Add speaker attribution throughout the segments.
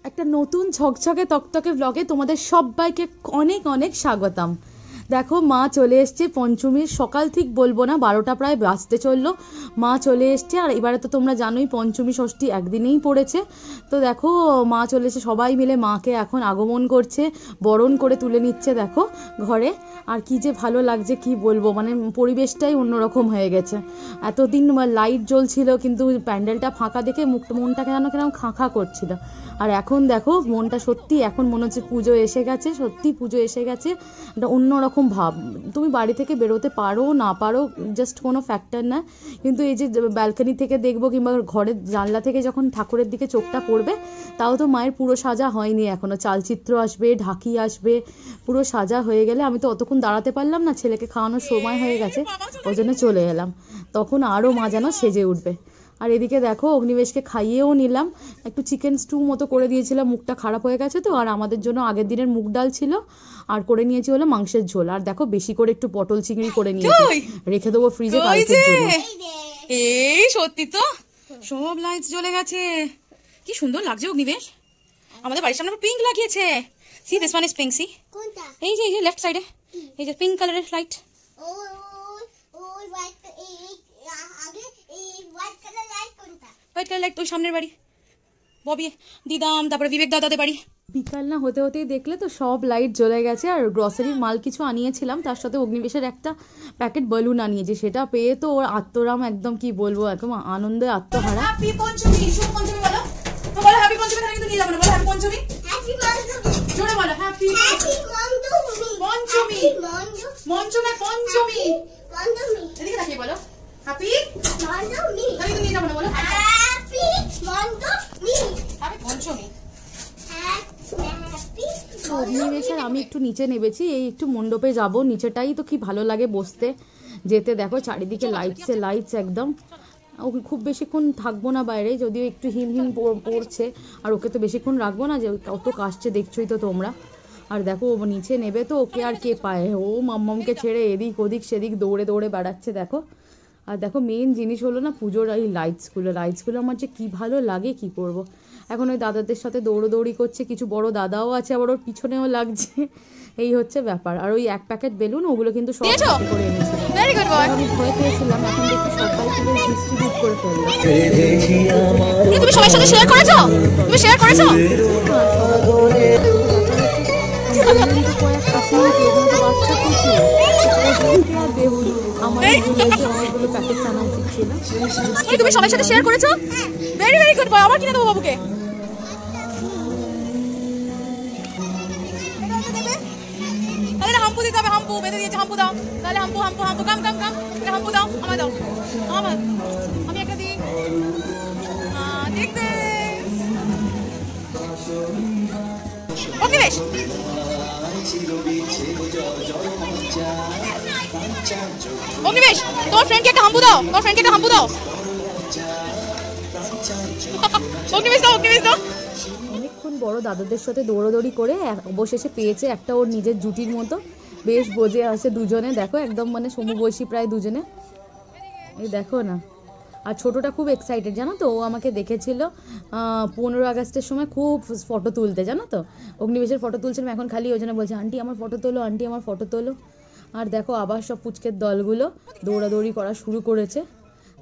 Speaker 1: একটা নতুন ঝকঝকে তকতকে ব্লগে তোমাদের সবাইকে অনেক অনেক স্বাগতম। দেখো মা চলে এসছে পঞ্চমীর সকাল, ঠিক বলবো না, 12টা প্রায় বাজতে চললো, মা চলে এসছে। আর এবারে তো তোমরা জানোই পঞ্চমী ষষ্ঠী একদিনেই পড়েছে। তো দেখো মা চলে এসে সবাই মিলে মাকে এখন আগমন করছে, বরণ করে তুলে নিচ্ছে দেখো ঘরে। আর কি যে ভালো লাগছে কি বলবো, মানে পরিবেশটাই অন্যরকম হয়ে গেছে। এতদিন লাইট জ্বলছিল কিন্তু প্যান্ডেলটা ফাঁকা দেখে মনটা কেন কেন খাঁ করছিল। আর এখন দেখো মনটা সত্যি এখন মনে হচ্ছে পুজো এসে গেছে, সত্যি পুজো এসে গেছে। একটা অন্যরকম ভাব। তুমি বাড়ি থেকে বেরোতে পারো না পারো জাস্ট কোনো ফ্যাক্টর না, কিন্তু এই যে ব্যালকনি থেকে দেখবো কিংবা ঘরের জানলা থেকে যখন ঠাকুরের দিকে চোখটা পড়বে, তাও তো মায়ের পুরো সাজা হয়নি এখনো। চালচিত্র আসবে, ঢাকি আসবে, পুরো সাজা হয়ে গেলে আমি তো অতক্ষণ দাঁড়াতে পারলাম না, ছেলেকে খাওয়ানোর সময় হয়ে গেছে, ওই জন্য চলে এলাম। তখন আরও মা যেন সেজে উঠবে। আর এদিকে দেখো অগ্নিবেশকে খাইয়েও নিলাম, একটু চিকেন স্টু মতো করে দিয়েছিলাম, মুখটা খারাপ হয়ে গেছে তো। আর আমাদের জন্য আগের দিনের মুগ ডাল ছিল, আর করে নিয়েছি হলো মাংসের ঝোল। আর দেখো বেশি করে একটু পটল চিংড়ি করে নিয়েছি, রেখে দেবো ফ্রিজে কালকের জন্য।
Speaker 2: এই সত্যি তো সব লাইটস জ্বলে গেছে, কি সুন্দর লাগছে অগ্নিবেশ। আমাদের বাড়ির সামনে পিঙ্ক লাগিয়েছে। See this one is pink, see এই যে লেফট সাইডে এই যে পিঙ্ক কালারের লাইট। হোয়াইট কালার লাইট ওই সামনের বাড়ি ববি দিদাম, তারপরে বিবেক দাদাদের বাড়ি।
Speaker 1: বিকাল না হতে হতেই দেখলে তো সব লাইট জ্বলে গেছে। আর গ্রসারির মাল কিছু আনিয়েছিলাম, তার সাথে অগ্নিবেশের একটা প্যাকেট বেলুন আনিয়েছি, সেটা পেয়ে তো ওর আত্মরাম একদম কি বলবো, একদম আনন্দে আত্মহারা।
Speaker 2: হ্যাপি পঞ্চমী, শুভ পঞ্চমী বলো তো, বলো হ্যাপি পঞ্চমী। তাহলে কিন্তু নিয়ে যাবো না, বলো হ্যাপি পঞ্চমী, হ্যাপি পঞ্চমী জোরে বলো, হ্যাপি পঞ্চমী, পঞ্চমী পঞ্চমী পঞ্চমী। এদিকে তাকিয়ে বলো হ্যাপি পঞ্চমী। তাহলে কিন্তু নিয়ে যাবো না, বলো হ্যাপি পঞ্চমী, হ্যাপি পঞ্চমী।
Speaker 1: অগ্নিবেশের আমি একটু নিচে নেমেছি, এই একটু মণ্ডপে যাব, নিচেটাই তো কি ভালো লাগে বসতে যেতে। দেখো চারিদিকে লাইটস একদম। ওকে খুব বেশিক্ষণ থাকবো না বাইরে, যদিও একটু হিম পড়ছে, আর ওকে তো বেশিক্ষণ রাখবো না, যে কত কাশছে দেখছোই তো তোমরা। আর দেখো ও নিচে নেবে তো ওকে আর কে পায়, ও মাম্মামকে ছেড়ে এদিক ওদিক সেদিক দৌড়ে দৌড়ে বেড়াচ্ছে দেখো। আর দেখো মেন জিনিস হলো না পুজোর এই লাইটসগুলো আমার যে কি ভালো লাগে, কি করব। এখন ওই দাদাদের সাথে দৌড়োদৌড়ি করছে, কিছু বড় দাদাও আছে, আবার ওর পিছনেও লাগছে, এই হচ্ছে ব্যাপার। আর ওই এক প্যাকেট বেলুন ওগুলো কিন্তু সব হাতে করে এনেছিলাম, আমি ভয় পেয়েছিলাম, এখন দেখি সবাই পুরো ডিস্ট্রিবিউট করে ফেললো।
Speaker 2: তুমি সবার সাথে শেয়ার করেছো? তুমি শেয়ার করেছো? তুমি সবার সাথে শেয়ার করেছো? Very very good boy. আবার কিনে দেবো বাবুকে। তাহলে হাম্পু দিতে হবে, হাম্পু বেঁধে দিয়েছে, হাম্পু দাও। তাহলে হাম্পু হাম্পু হাম্পু কাম কাম কাম, হাম্পু দাও, আমায় দাও, আমার আমি একটা দিই দেখতে। ওকে বেশ অগ্নিবেশ, তোমার ফ্রেন্ডকে একটা হাম্পু দাও, তোমার ফ্রেন্ডকে একটা হাম্পু দাও। অগ্নিবেশ দাও, অগ্নিবেশ দাও।
Speaker 1: অনেকক্ষণ বড় দাদাদের সাথে দৌড়োদৌড়ি করে অবশেষে পেয়েছে একটা ওর নিজের জুটির মতো, বেশ বোঝে আছে দুজনে, দেখো একদম মানে সমবয়সী প্রায় দুজনে, এই দেখো না। আর ছোটোটা খুব এক্সাইটেড জানো তো, ও আমাকে দেখেছিল 15 আগস্টের সময় খুব ফটো তুলতে, জানো তো অগ্নিবেশের ফটো তুলছিলাম, এখন খালি ওই জন্য বলছে আন্টি আমার ফটো তোলো, আন্টি আমার ফটো তোলো। আর দেখো আবার সব পুচকের দলগুলো দৌড়াদৌড়ি করা শুরু করেছে।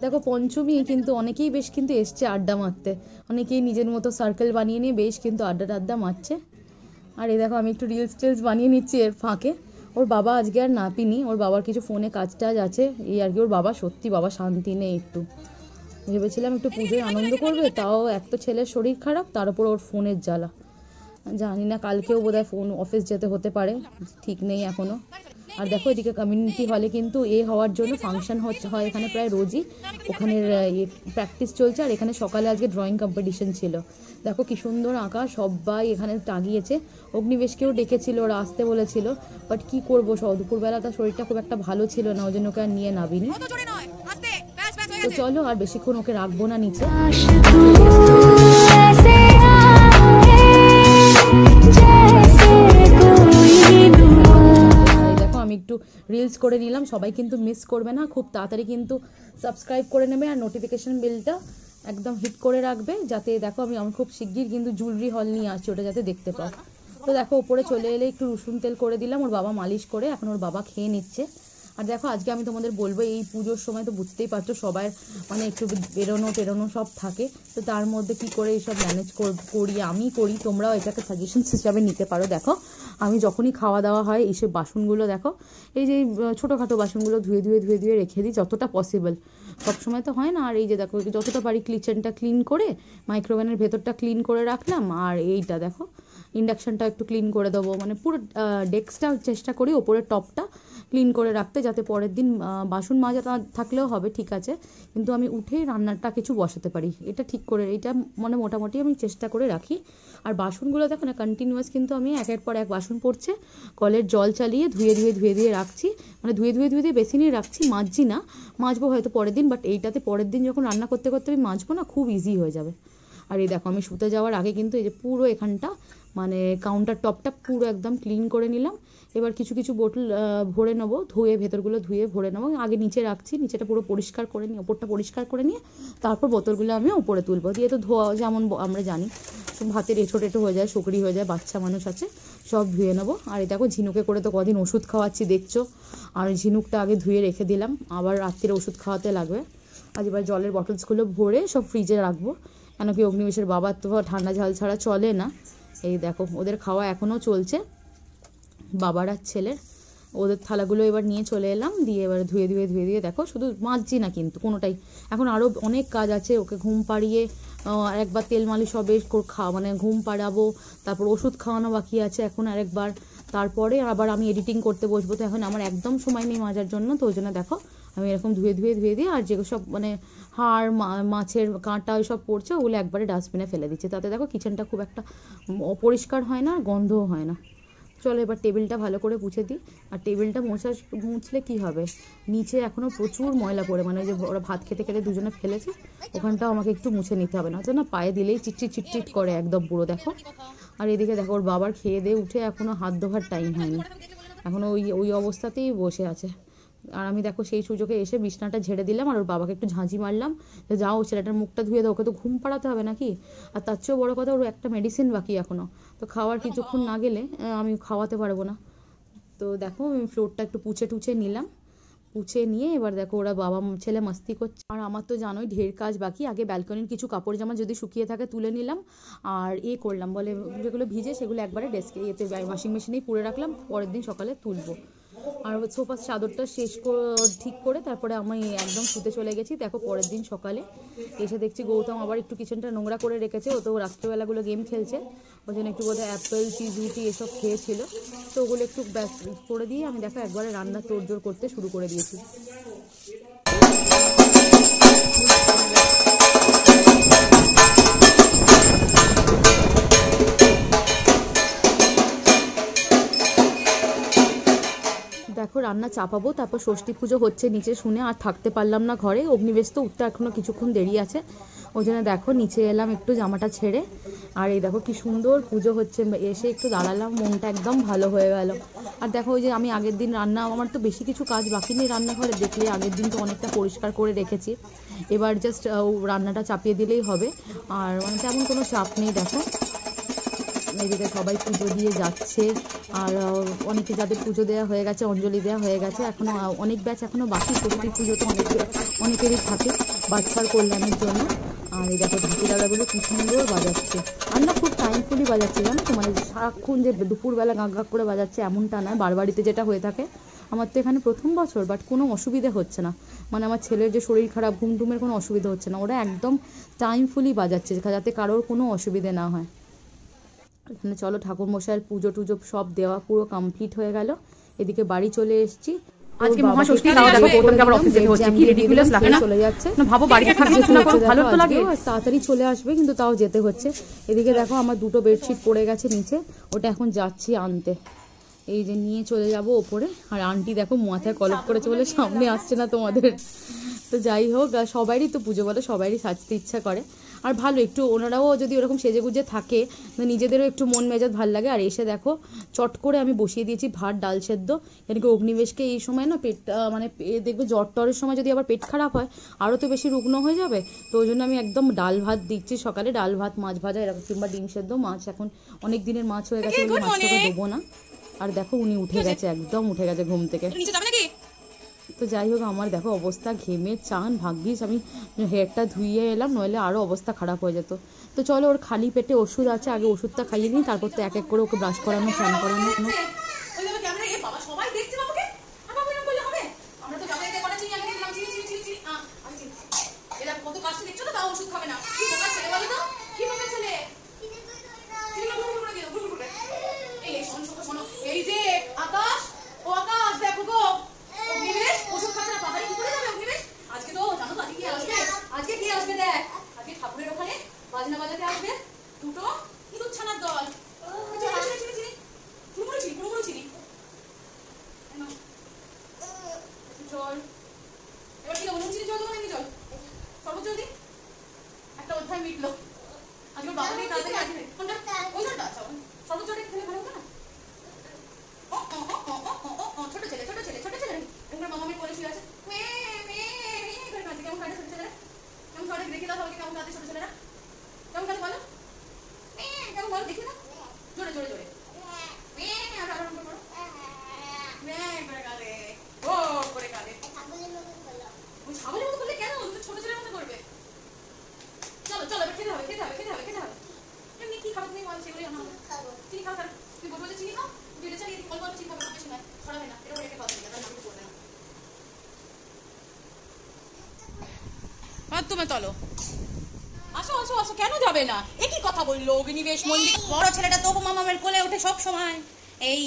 Speaker 1: দেখো পঞ্চমী কিন্তু অনেকেই বেশ কিন্তু এসছে আড্ডা মারতে, অনেকেই নিজের মতো সার্কেল বানিয়ে নিয়ে বেশ কিন্তু আড্ডা মারছে। আর এই দেখো আমি একটু রিলস বানিয়ে নিচ্ছি এর ফাঁকে। ওর বাবা আজকে আর নাপিনি, ওর বাবার কিছু ফোনে কাজ টাজ আছে, এই আর কি। ওর বাবা সত্যি বাবা শান্তি নেই একটু, ভেবেছিলাম একটু পুজোয় আনন্দ করবে, তাও এক তো ছেলের শরীর খারাপ, তার উপর ওর ফোনের জ্বালা, জানি না কালকেও বোধহয় ফোন অফিস যেতে হতে পারে, ঠিক নেই এখনও। আর দেখো এদিকে কমিউনিটি হলে কিন্তু হওয়ার জন্য ফাংশন হয় এখানে প্রায় রোজই, ওখানের প্র্যাকটিস চলছে। আর এখানে সকালে আজকে ড্রয়িং কম্পিটিশন ছিল, দেখো কি সুন্দর আঁকা, সবাই এখানে টাঙিয়েছে। অগ্নিবেশকেও ডেকেছিল, ওরা আসতে বলেছিল, বাট কি করবো দুপুরবেলা তার শরীরটা খুব একটা ভালো ছিল না, ওই জন্য ওকে আর নিয়ে নাবিনি। তো চলো আর বেশিক্ষণ ওকে রাখবো না নিচে। আমি একটু রিলস করে নিলাম, সবাই কিন্তু মিস করবে না, খুব তাড়াতাড়ি কিন্তু সাবস্ক্রাইব করে নেবে আর নোটিফিকেশন বেলটা একদম হিট করে রাখবে, যাতে দেখো আমি খুব শিগগির কিন্তু জুয়েলারি হল নিয়ে আসছি, ওটা যাতে দেখতে পাও। তো দেখো ওপরে চলে এলে একটু রসুন তেল করে দিলাম, ওর বাবা মালিশ করে এখন ওর বাবা খেয়ে নিচ্ছে। আর দেখো আজকে আমি তোমাদের বলবো, এই পুজোর সময় তো বুঝতেই পারছো সবার মানে একটু বেরোনো সব থাকে, তো তার মধ্যে কি করে এইসব ম্যানেজ করি আমি করি, তোমরাও এটাকে সাজেশনস হিসাবে নিতে পারো। দেখো আমি যখনই খাওয়া দাওয়া হয় এইসব বাসনগুলো দেখো, এই যে ছোটোখাটো বাসনগুলো ধুয়ে রেখে দিই যতটা পসিবল, সবসময় তো হয় না। আর এই যে দেখো যতটা পারি কিচেনটা ক্লিন করে, মাইক্রোওভেনের ভেতরটা ক্লিন করে রাখলাম, আর এইটা দেখো ইন্ডাকশানটা একটু ক্লিন করে দেবো, মানে পুরো ডেস্কটা চেষ্টা করি ওপরের টপটা ক্লিন করে রাখতে, যাতে পরের দিন বাসন মাজা থাকলেও হবে ঠিক আছে, কিন্তু আমি উঠেই রান্নাটা কিছু বসাতে পারি, এটা ঠিক করে, এটা মানে মোটামুটি আমি চেষ্টা করে রাখি। আর বাসনগুলো দেখো না কন্টিনিউয়াস কিন্তু আমি একের পর এক বাসন পড়ছে, কলের জল চালিয়ে ধুয়ে রাখছি, মানে ধুয়ে বেসিনে রাখছি, মাজছি না, মাজবো হয়তো পরের দিন, বাট এইটাতে পরের দিন যখন রান্না করতে আমি মাজবো না, খুব ইজি হয়ে যাবে। আর এই দেখো আমি শুতে যাওয়ার আগে কিন্তু এই যে পুরো এখানটা মানে কাউন্টার টপটা পুরো একদম ক্লিন করে নিলাম। এবার কিছু বোতল ভরে নেবো, ভেতরগুলো ধুয়ে ভরে নেবো, আগে নিচে রাখছি, নিচেটা পুরো পরিষ্কার করে নিয়ে ওপরটা পরিষ্কার করে নিয়ে তারপর বোতলগুলো আমি ওপরে তুলবো, দিয়ে তো ধোয়া যেমন আমরা জানি ভাতের এঁটো হয়ে যায়, শুকরি হয়ে যায়, বাচ্চা মানুষ আছে, সব ধুয়ে নেবো। আর এই দেখো ঝিনুকে করে তো কদিন ওষুধ খাওয়াচ্ছি দেখছো, আর ঝিনুকটা আগে ধুয়ে রেখে দিলাম, আবার রাত্রিরে ওষুধ খাওয়াতে লাগবে। আজ এবার জলের বটলসগুলো ভরে সব ফ্রিজে রাখবো, কেন কি অগ্নিবেশের বাবার তো ঠান্ডা ঝাল ছাড়া চলে না। এই দেখো ওদের খাওয়া এখনও চলছে, বাবার আর ছেলের, ওদের থালাগুলো এবার নিয়ে চলে এলাম, দিয়ে এবার ধুয়ে দেখো শুধু মাজছি না কিন্তু কোনোটাই, এখন আরও অনেক কাজ আছে, ওকে ঘুম পাড়িয়ে একবার তেল মালিশ হবে, মানে ঘুম পাড়াবো, তারপর ওষুধ খাওয়ানো বাকি আছে এখন আরেকবার, তারপরে আবার আমি এডিটিং করতে বসবো, তো এখন আমার একদম সময় নেই মাজার জন্য, তো ওই জন্য দেখো আমি এরকম ধুয়ে দিয়ে আর যেগুলো সব মানে হাড় মাছের কাঁটা ওইসব পড়ছে ওগুলো একবারে ডাস্টবিনে ফেলে দিচ্ছে, তাতে দেখো কিচেনটা খুব একটা অপরিষ্কার হয় না, গন্ধও হয় না। চলো এবার টেবিলটা ভালো করে মুছে দিই। আর টেবিলটা মুছলে কি হবে, নিচে এখনও প্রচুর ময়লা পড়ে, মানে যে ওরা ভাত খেতে দুজনে ফেলেছে, ওখানটাও আমাকে একটু মুছে নিতে হবে, না তো না পায়ে দিলেই চিটচিট করে একদম পুরো দেখো। আর এদিকে দেখো ওর বাবার খেয়ে দিয়ে উঠে এখনও হাত ধোয়ার টাইম হয়নি, এখনও ওই অবস্থাতেই বসে আছে। আর আমি দেখো সেই সুযোগে এসে বিছনাটা ঝেড়ে দিলাম, আর ওর বাবাকে একটু ঝাঁঝি মারলাম যে যাও ছেলেটার মুখটা ধুয়ে দাও, ওকে তো ঘুম পাড়াতে হবে নাকি। আর তার চেয়েও বড়ো কথা, ওর একটা মেডিসিন বাকি এখনও, তো খাওয়ার কিছুক্ষণ না গেলে আমি খাওয়াতে পারবো না। তো দেখো আমি ফ্লোরটা একটু পুছে নিলাম, পুছে নিয়ে এবার দেখো ওরা বাবা ছেলে মাস্তি করছে। আর আমার তো জানোই ঢের কাজ বাকি, আগে ব্যালকনির কিছু কাপড় জামা যদি শুকিয়ে থাকে তুলে নিলাম, আর করলাম বলে যেগুলো ভিজে সেগুলো একবারে ডেস্কে ওয়াশিং মেশিনেই পুড়ে রাখলাম, পরের দিন সকালে তুলবো। আর সোফার চাদরটা ঠিক করে তারপরে আমি একদম শুতে চলে গেছি। দেখো পরের দিন সকালে এসে দেখছি গৌতম আবার একটু কিচেনটা নোংরা করে রেখেছে, ও তো রাত্রেবেলাগুলো গেম খেলছে, ওই জন্য একটু বোধহয় অ্যাপেল চিজ রুটি এসব খেয়েছিল, তো ওগুলো একটু করে দিয়ে আমি দেখো একবারে রান্না তোড়জোড় করতে শুরু করে দিয়েছি। দেখো রান্না চাপাবো, তারপর ষষ্ঠী পুজো হচ্ছে নিচে শুনে আর থাকতে পারলাম না ঘরে, অগ্নিবেশ তো উঠতে এখনো কিছুক্ষণ দেরি আছে, ওই জন্য দেখো নিচে এলাম একটু জামাটা ছেড়ে। আর এই দেখো কি সুন্দর পুজো হচ্ছে, এসে একটু দাঁড়ালাম, মনটা একদম ভালো হয়ে গেল। আর দেখো ওই যে আমি আগের দিন রান্না, আমার তো বেশি কিছু কাজ বাকি নেই রান্নাঘরে, দেখলে আগের দিন তো অনেকটা পরিষ্কার করে রেখেছি, এবার জাস্ট রান্নাটা চাপিয়ে দিলেই হবে, আর মানে তেমন কোনো চাপ নেই। দেখো এদিকে সবাই পুজো দিয়ে যাচ্ছে, আর অনেকে যাদের পুজো দেওয়া হয়ে গেছে, অঞ্জলি দেওয়া হয়ে গেছে, এখনও অনেক ব্যাচ এখনও বাকি, ষষ্ঠীর পুজো তো অনেকেরই থাকে বাচ্চার কল্যাণের জন্য। আর এই দেখো ঢাকি দাদাগুলো কি সুন্দর বাজাচ্ছে, আর না খুব টাইমফুলি বাজাচ্ছে জানো তো, মানে সারাক্ষণ যে দুপুরবেলা গাঁ গাঁ করে বাজাচ্ছে এমনটা নয়, বাড়িতে যেটা হয়ে থাকে। আমার তো এখানে প্রথম বছর, বাট কোনো অসুবিধে হচ্ছে না, মানে আমার ছেলের যে শরীর খারাপ ঘুমটুমের কোনো অসুবিধা হচ্ছে না, ওরা একদম টাইমফুলি বাজাচ্ছে যাতে কারোর কোনো অসুবিধে না হয়। এখানে চলো ঠাকুর মশাইয়ের পুজো টুজো সব দেওয়া পুরো কমপ্লিট হয়ে গেল, এদিকে বাড়ি চলে এসেছি। আজকে মহাষষ্ঠী, তাও দেখো গৌতমকে আবার অফিস যেতে হচ্ছে, কি রিডিকুলাস লাগে না, চলে যাচ্ছে না ভাবো বাড়িতে থাকলে না কোনো ভালো তো লাগে, তাড়াতাড়ি চলে আসবে কিন্তু তাও যেতে হচ্ছে। এদিকে দেখো আমার দুটো বেডশিট পড়ে গেছে নিচে, ওটা এখন যাচ্ছি আনতে, এই যে নিয়ে চলে যাব ওপরে। আর আন্টি দেখো মাথায় কলপ করে চলে সামনে আসছে না তোমাদের, তো যাই হোক সবারই তো পুজো বলে সবারই সাজতে ইচ্ছা করে। আর ভালো একটু ওনারাও যদি ওরকম সেজেগুজে থাকে নিজেদেরও একটু মন মেজাজ ভালো লাগে। আর এসে দেখো চট করে আমি বসিয়ে দিয়েছি ভাত ডাল সেদ্ধ, কেন কি অগ্নিবেশকে এই সময় না পেট মানে দেখবে জ্বর টরের সময় যদি আবার পেট খারাপ হয় আরও তো বেশি রুগ্ন হয়ে যাবে। তো ওই জন্য আমি একদম ডাল ভাত দিচ্ছি সকালে, ডাল ভাত মাছ ভাজা এরকম কিংবা ডিম সেদ্ধ। মাছ এখন অনেক দিনের মাছ হয়ে গেছে বলে মাছটাকে দেবো না। আর দেখো উনি উঠে গেছে, একদম উঠে গেছে ঘুম থেকে। তো যাই হোক আমার দেখো অবস্থা ঘেমে চান, ভাগ্যিস আমি হেয়ারটা ধুইয়ে এলাম, নইলে আরও অবস্থা খারাপ হয়ে যেত। তো চলো ওর খালি পেটে ওষুধ আছে, আগে ওষুধটা খাইয়ে নিই, তারপর তো এক এক করে ওকে ব্রাশ করানো স্নান করানো।
Speaker 2: বাজনা বাজাতে আসবে দুটো ইঁদুর ছানার দল। জল এবার কি নুন চিনি জল দেবো নাকি জল সর্বোচ্চ জলদি একটা অধ্যায় মিটলো। আজকে বাবা নেই তাড়াতাড়ি আসবে কোনটা ওই জলটা। আচ্ছা সর্বোচ্চ জলটা খেলে ভালো হতো না। ছোট ছেলে ছোট ছেলে ছোট ছেলে এগুলো মামা আমি করে শুয়ে আছে কেমন কাটে ছোট ছেলেরা, কেমন কাটে দেখে দাও সবাইকে কেমন কাটে ছোট ছেলেরা, কেমন কাটে বলো কেমন বলো দেখি না জোরে জোরে জোরে ছাগলের মতো করলে কেন ছোট ছেলের মতো করবে। চলো চলো এবার খেতে হবে খেতে হবে খেতে হবে খেতে হবে। এমনি কি খাবার তুমি বল সেগুলোই আনা হবে। চিনি খাও তার তুমি বলবো চিনি খাও যেটা চালিয়ে দিই অল্প চিনি খাবে বেশি নয় ছড়াবে না এটা রেখে খাওয়া যাবে না করবে না। আর তুমি চলো আসো আসো আসো কেন যাবে না। একই কথা বললো অগ্নিবেশ মল্লিক। বড় ছেলেটা তো মামামের কোলে ওঠে সব সময়, এই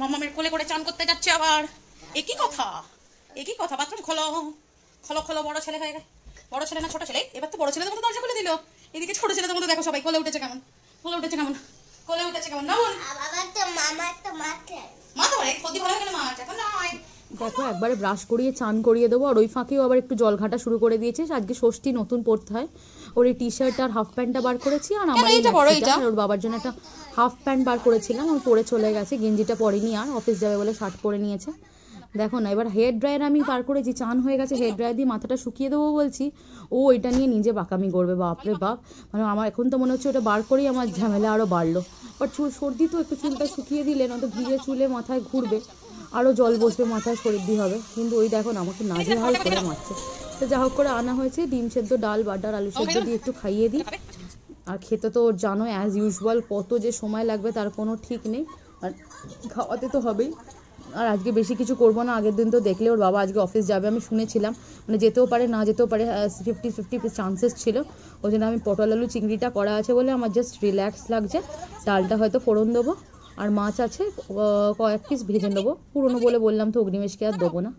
Speaker 2: মামামের কোলে করে চান করতে যাচ্ছে আবার। একই কথা একই কথা। বাথরুম খোলো খোলো খোলো। বড় ছেলে হয়ে গেছে, বড় ছেলে না ছোট ছেলে। এবার তো বড় ছেলেদের মতো দরজা খুলে দিল, এদিকে ছোট ছেলেদের মতো দেখো সবাই কোলে উঠেছে কেমন, কোলে উঠেছে কেমন, কোলে উঠেছে কেমন। না বল মাথা ধরে ক্ষতি ভালো গেলে মাছ এখন নয়।
Speaker 1: দেখো একবারে ব্রাশ করিয়ে চান করিয়ে দেবো। আর ওই ফাঁকেও আবার একটু জল ঘাটা শুরু করে দিয়েছে। আজকে ষষ্ঠী নতুন পড়তে হয়। ওর এই টি শার্ট আর হাফ প্যান্টটা বার করেছি, আর আমার ওর বাবার জন্য একটা হাফ প্যান্ট বার করেছিলাম, ও পরে চলে গেছে। গেঞ্জিটা পরেনি, আর অফিস যাবে বলে শার্ট পরে নিয়েছে। দেখো না এবার হেয়ার ড্রায়ার আমি বার করেছি, চান হয়ে গেছে, হেয়ার ড্রায়ার দিয়ে মাথাটা শুকিয়ে দেবো বলছি, ও এটা নিয়ে নিজে বাঁকামি করবে। বাপরে বাপ, মানে আমার এখন তো মনে হচ্ছে ওটা বার করেই আমার ঝামেলা আরও বাড়লো। বাট সর্দি তো একটু চুলটা শুকিয়ে দিলে, নয়তো ভিজে চুলে মাথায় ঘুরবে, আরও জল বসবে মাথায়, সর্দি হবে। কিন্তু ওই দেখো না আমাকে নাজেহাল করে মারছে। তো যা হোক করে আনা হয়েছে ডিম সেদ্ধ, ডাল বাটার আলু সেদ্ধ দিয়ে একটু খাইয়ে দিই। আর খেতে তো ওর জানো অ্যাজ ইউজুয়াল কত যে সময় লাগবে তার কোনো ঠিক নেই, আর খাওয়াতে তো হবেই। আর আজকে বেশি কিছু করবো না। আগের দিন তো দেখলে ওর বাবা আজকে অফিস যাবে, আমি শুনেছিলাম, মানে যেতেও পারে না যেতেও পারে, 50-50 চান্সেস ছিল। ওই জন্য আমি পটল আলু চিংড়িটা করা আছে বলে আমার জাস্ট রিল্যাক্স লাগছে। ডালটা হয়তো ফোড়ন দেবো, আর মাছ আছে কয়েক পিস ভেজে নেবো। পুরনো বলে বললাম তো অগ্নিবেশকে আর দেবো না।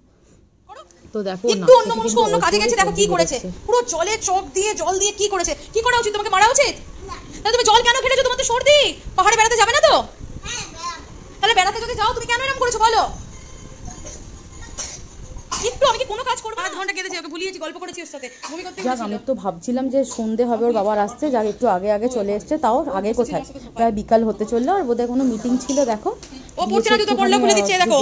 Speaker 1: তো দেখো
Speaker 2: একটু অন্য মনস্ক অন্য কাজে গেছে, দেখো কি করেছে, পুরো জলে চোখ দিয়ে জল দিয়ে কি করেছে। কি করা উচিত, তোমাকে মারা উচিত। তাহলে তুমি জল কেন খেলেছো, তোমার তো সর্দি। পাহাড়ে বেড়াতে যাবে না তো, তাহলে বেড়াতে যদি যাও তুমি কেন এরকম করেছো বলো। একটু আমি কি কোনো কাজ করবো 5 ঘন্টা কেঁদেছি, ওকে ভুলিয়েছি, গল্প করেছি ওর সাথে, ঘুমি করতে
Speaker 1: যাক। আমি তো ভাবছিলাম যে সন্ধে হবে ওর বাবার আসতে, যাক একটু আগে আগে চলে এসছে, তাও আগে কোথায় প্রায় বিকাল হতে চললো। আর বোধহয় কোনো মিটিং ছিল, দেখো
Speaker 2: ও পড়ছে না, জুতো পড়লে খুলে দিচ্ছে দেখো।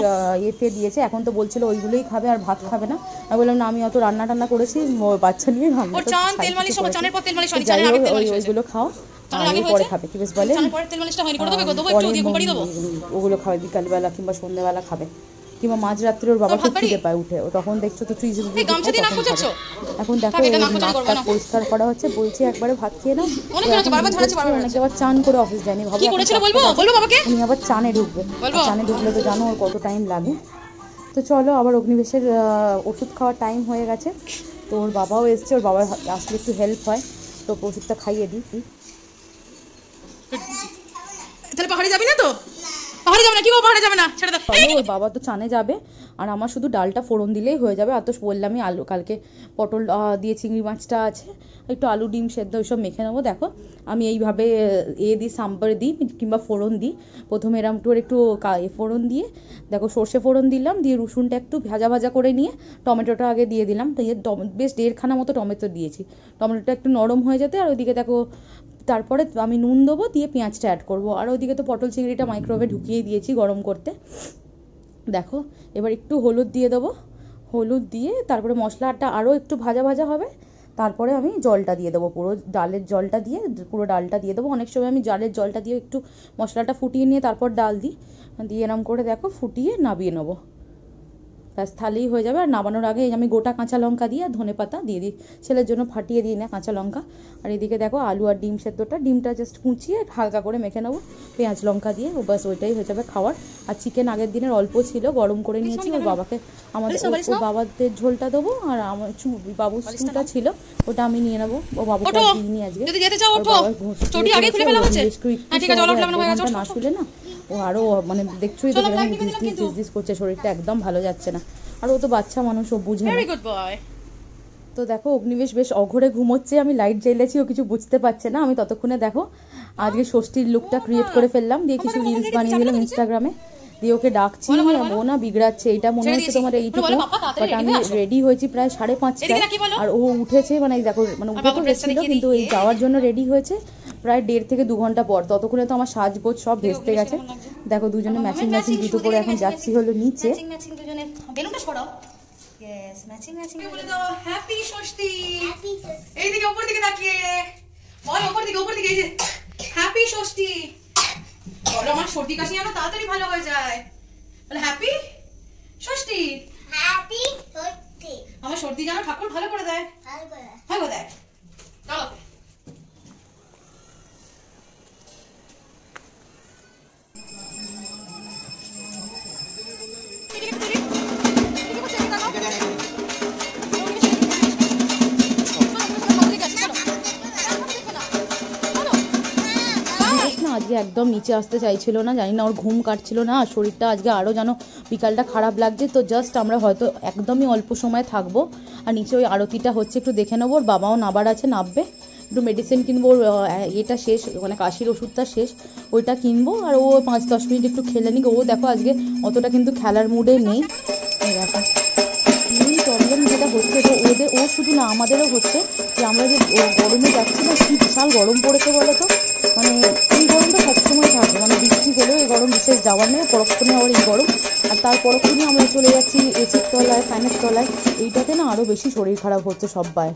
Speaker 1: এতে দিয়েছে, এখন তো বলছিল ওইগুলোই খাবে আর ভাত খাবে না। আমি বললাম না আমি অত রান্না টান্না করেছি বাচ্চা নিয়ে,
Speaker 2: ওর চান তেল মালিশ সব, চানের পর তেল মালিশ হয়নি, চানের আগে তেল মালিশ হয়েছে।
Speaker 1: ওইগুলো খাও, পরে খাবে কি বেশ বলে,
Speaker 2: চানের পরে তেল মালিশটা হয়নি, করে দেবো একটু দিয়ে ঘুমাড়ি দেবো।
Speaker 1: ওগুলো খাবে বিকালবেলা কিংবা সন্ধ্যাবেলা খাবে, কিংবা মাঝরাত্রে ওর বাবা খুব খিদে পায় উঠে, তখন দেখছো তো তুই এখন দেখো নাকটা পরিষ্কার করা হচ্ছে। বলছি একবারে ভাত খেয়ে নাও, অনেকে আবার চান করে অফিস যায়নি, ভাবো উনি আবার চানে ঢুকবে, চানে ঢুকলে তো জানো ওর কত টাইম লাগে। তো চলো আবার অগ্নিবেশের ওষুধ খাওয়ার টাইম হয়ে গেছে। তো ওর বাবাও এসছে, ওর বাবা আসলে একটু হেল্প হয়, তো ওষুধটা খাইয়ে দিই।
Speaker 2: তাহলে পাহাড়ে যাবি না তো, পাহাড়ে যাবে না, কি পাহাড়ে যাবে না, ছেড়ে দাও।
Speaker 1: ওর বাবা তো চানে যাবে, আর আমার শুধু ডালটা ফোড়ন দিলেই হয়ে যাবে। আর তো বললামই আলু কালকে পটল দিয়ে চিংড়ি মাছটা আছে, একটু আলু ডিম সেদ্ধ ওইসব মেখে নেবো। দেখো আমি এইভাবে দিই, সাম্বার দিই কিংবা ফোড়ন দিই। প্রথমে এরম একটু ফোড়ন দিয়ে দেখো সর্ষে ফোড়ন দিলাম, দিয়ে রসুনটা একটু ভাজা ভাজা করে নিয়ে টমেটোটা আগে দিয়ে দিলাম। দিয়ে বেশ 1.5খানা মতো টমেটো দিয়েছি, টমেটোটা একটু নরম হয়ে যেতে। আর ওইদিকে দেখো তারপরে আমি নুন দেবো, দিয়ে পেঁয়াজটা অ্যাড করবো। আর ওইদিকে তো পটল চিংড়িটা মাইক্রোওয়েভে ঢুকিয়ে দিয়েছি গরম করতে। দেখো এবার একটু হলুদ দিয়ে দেবো, হলুদ দিয়ে তারপরে মশলাটা আরও একটু ভাজা ভাজা হবে। তারপরে আমি জলটা দিয়ে দেবো, পুরো ডালের জলটা দিয়ে পুরো ডালটা দিয়ে দেবো। অনেক সময় আমি ডালের জলটা দিয়ে একটু মশলাটা ফুটিয়ে নিয়ে তারপর ডাল দিই, দিয়ে এরম করে দেখো ফুটিয়ে নামিয়ে নেবো, ব্যাস তাহলেই হয়ে যাবে। আর নামানোর আগে আমি গোটা কাঁচা লঙ্কা দিয়ে আর ধনে পাতা দিয়ে দিই, ছেলের জন্য ফাটিয়ে দিই না কাঁচা লঙ্কা। আর এদিকে দেখো আলু আর ডিম সেদ্ধটা, ডিমটা জাস্ট কুচিয়ে হালকা করে মেখে নেবো পেঁয়াজ লঙ্কা দিয়ে, ও ব্যাস ওইটাই হয়ে যাবে খাওয়ার। আর চিকেন আগের দিনের অল্প ছিল, গরম করে নিয়েছি। ওর বাবাকে আমাদের ওর বাবাদের ঝোলটা দেবো, আর আমার বাবুর চুটা ছিল ওটা আমি নিয়ে নেবো, ও বাবুকে দিইনি আজকে। না শুলে না ও আরো মানে দেখছোই তো দিস করছে, শরীরটা একদম ভালো যাচ্ছে না। আর ও তো বাচ্চা মানুষ, ও বুঝে না। তো দেখো অগ্নিবেশ বেশ অঘরে ঘুমোচ্ছে, আমি লাইট জ্বালিয়েছি, ও কিছু বুঝতে পারছে না। আমি ততক্ষণে দেখো আজকে ষষ্ঠীর লুকটা ক্রিয়েট করে ফেললাম, দিয়ে কিছু রিলস বানিয়ে দিলাম ইনস্টাগ্রামে, দিয়ে ওকে ডাকছি। ও না বিগড়াচ্ছে, এইটা মনে হচ্ছে তোমার এইটুকু, বাট আমি রেডি হয়েছি প্রায় 5:30টায়, আর ও উঠেছে মানে দেখো মানে উঠে তো গেছিল, কিন্তু এই যাওয়ার জন্য রেডি হয়েছে প্রায় 1.5 থেকে 2 ঘন্টা পর। ততক্ষণে তো আমার সাজগোজ সব ভেস্তে গেছে। দেখো দুজনে ম্যাচিং ম্যাচিং জুতো পরে এখন যাচ্ছি হলো নিচে।
Speaker 2: হ্যাপি ষষ্ঠী, এইদিকে উপর দিকে তাকিয়ে বল, উপর দিকে এই যে হ্যাপি ষষ্ঠী বলো। আমার সর্দি কাশি যেন তাড়াতাড়ি ভালো হয়ে যায়, বলে হ্যাপি ষষ্ঠী। আমার সর্দি যেন ঠাকুর ভালো করে দেয়, ভালো দেয়। চলো
Speaker 1: আজকে একদম নিচে আসতে চাইছিল না, জানি না ওর ঘুম কাটছিল না, আর শরীরটা আজকে আরও যেন বিকালটা খারাপ লাগছে। তো জাস্ট আমরা হয়তো একদমই অল্প সময় থাকবো, আর নিচে ওই আরতিটা হচ্ছে একটু দেখে নেবো। ওর বাবাও নাবার আছে, নামবে, একটু মেডিসিন কিনবো, ওর এটা শেষ মানে কাশির ওষুধটা শেষ, ওইটা কিনবো। আর ও 5-10 মিনিট একটু খেলে নিক। ও দেখো আজকে অতটা কিন্তু খেলার মুডে নেই। দেখো মেন প্রবলেম যেটা হচ্ছে, তো ও শুধু না আমাদেরও হচ্ছে যে আমরা যে গরমে যাচ্ছি না, কি বিশাল গরম পড়েছে বলো তো। মানে এই গরমটা সবসময় থাকবে, মানে বৃষ্টি হলেও এই গরম বিশেষ যাওয়ার নেই, পরক্ষণে আবার এই গরম। আর তার পরক্ষণে আমরা চলে যাচ্ছি এসির তলায়, ফ্যানের তলায়, এইটাতে না আরও বেশি শরীর খারাপ হচ্ছে সবাই,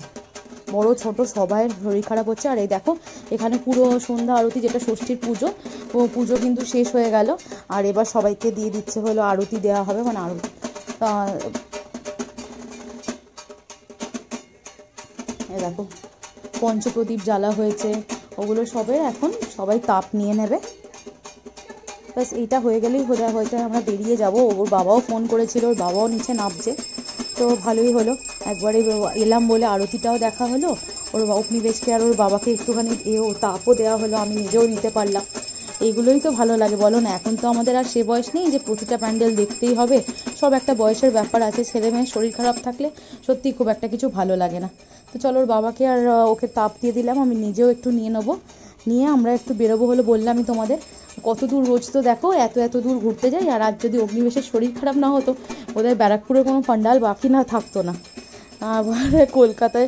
Speaker 1: বড় ছোট সবাই শরীর খারাপ হচ্ছে। আর এই দেখো এখানে পুরো সন্ধ্যা আরতি, যেটা ষষ্ঠীর পুজো, ও পুজো কিন্তু শেষ হয়ে গেল। আর এবার সবাইকে দিয়ে দিচ্ছে হলো আরতি দেওয়া হবে, মানে আরতি দেখো পঞ্চপ্রদীপ জ্বালা হয়েছে, ওগুলো সবে এখন সবাই তাপ নিয়ে নেবে। ব্যাস এইটা হয়ে গেলেই হয়তো আমরা বেরিয়ে যাব। ওর বাবাও ফোন করেছিল, ওর বাবাও নিচে নামছে, তো ভালোই হলো একবারে এলাম বলে আরতিটাও দেখা হলো, ওর অগ্নিবেশকে আর ওর বাবাকে একটুখানি তাপও দেওয়া হলো, আমি নিজেও নিতে পারলাম। এইগুলোই তো ভালো লাগে বলো না। এখন তো আমাদের আর সে বয়স নেই যে প্রতিটা প্যান্ডেল দেখতেই হবে, সব একটা বয়সের ব্যাপার আছে। ছেলে মেয়ের শরীর খারাপ থাকলে সত্যি খুব একটা কিছু ভালো লাগে না। তো চলো ওর বাবাকে আর ওকে তাপ দিয়ে দিলাম, আমি নিজেও একটু নিয়ে নেবো, নিয়ে আমরা একটু বেরোবো হলো। বললামই তোমাদের কত দূর রোজ তো দেখো এত দূর ঘুরতে যাই, আর আজ যদি অগ্নিবেশের শরীর খারাপ না হতো ওদের ব্যারাকপুরে কোনো পান্ডাল বাকি না থাকতো না, আবার কলকাতায়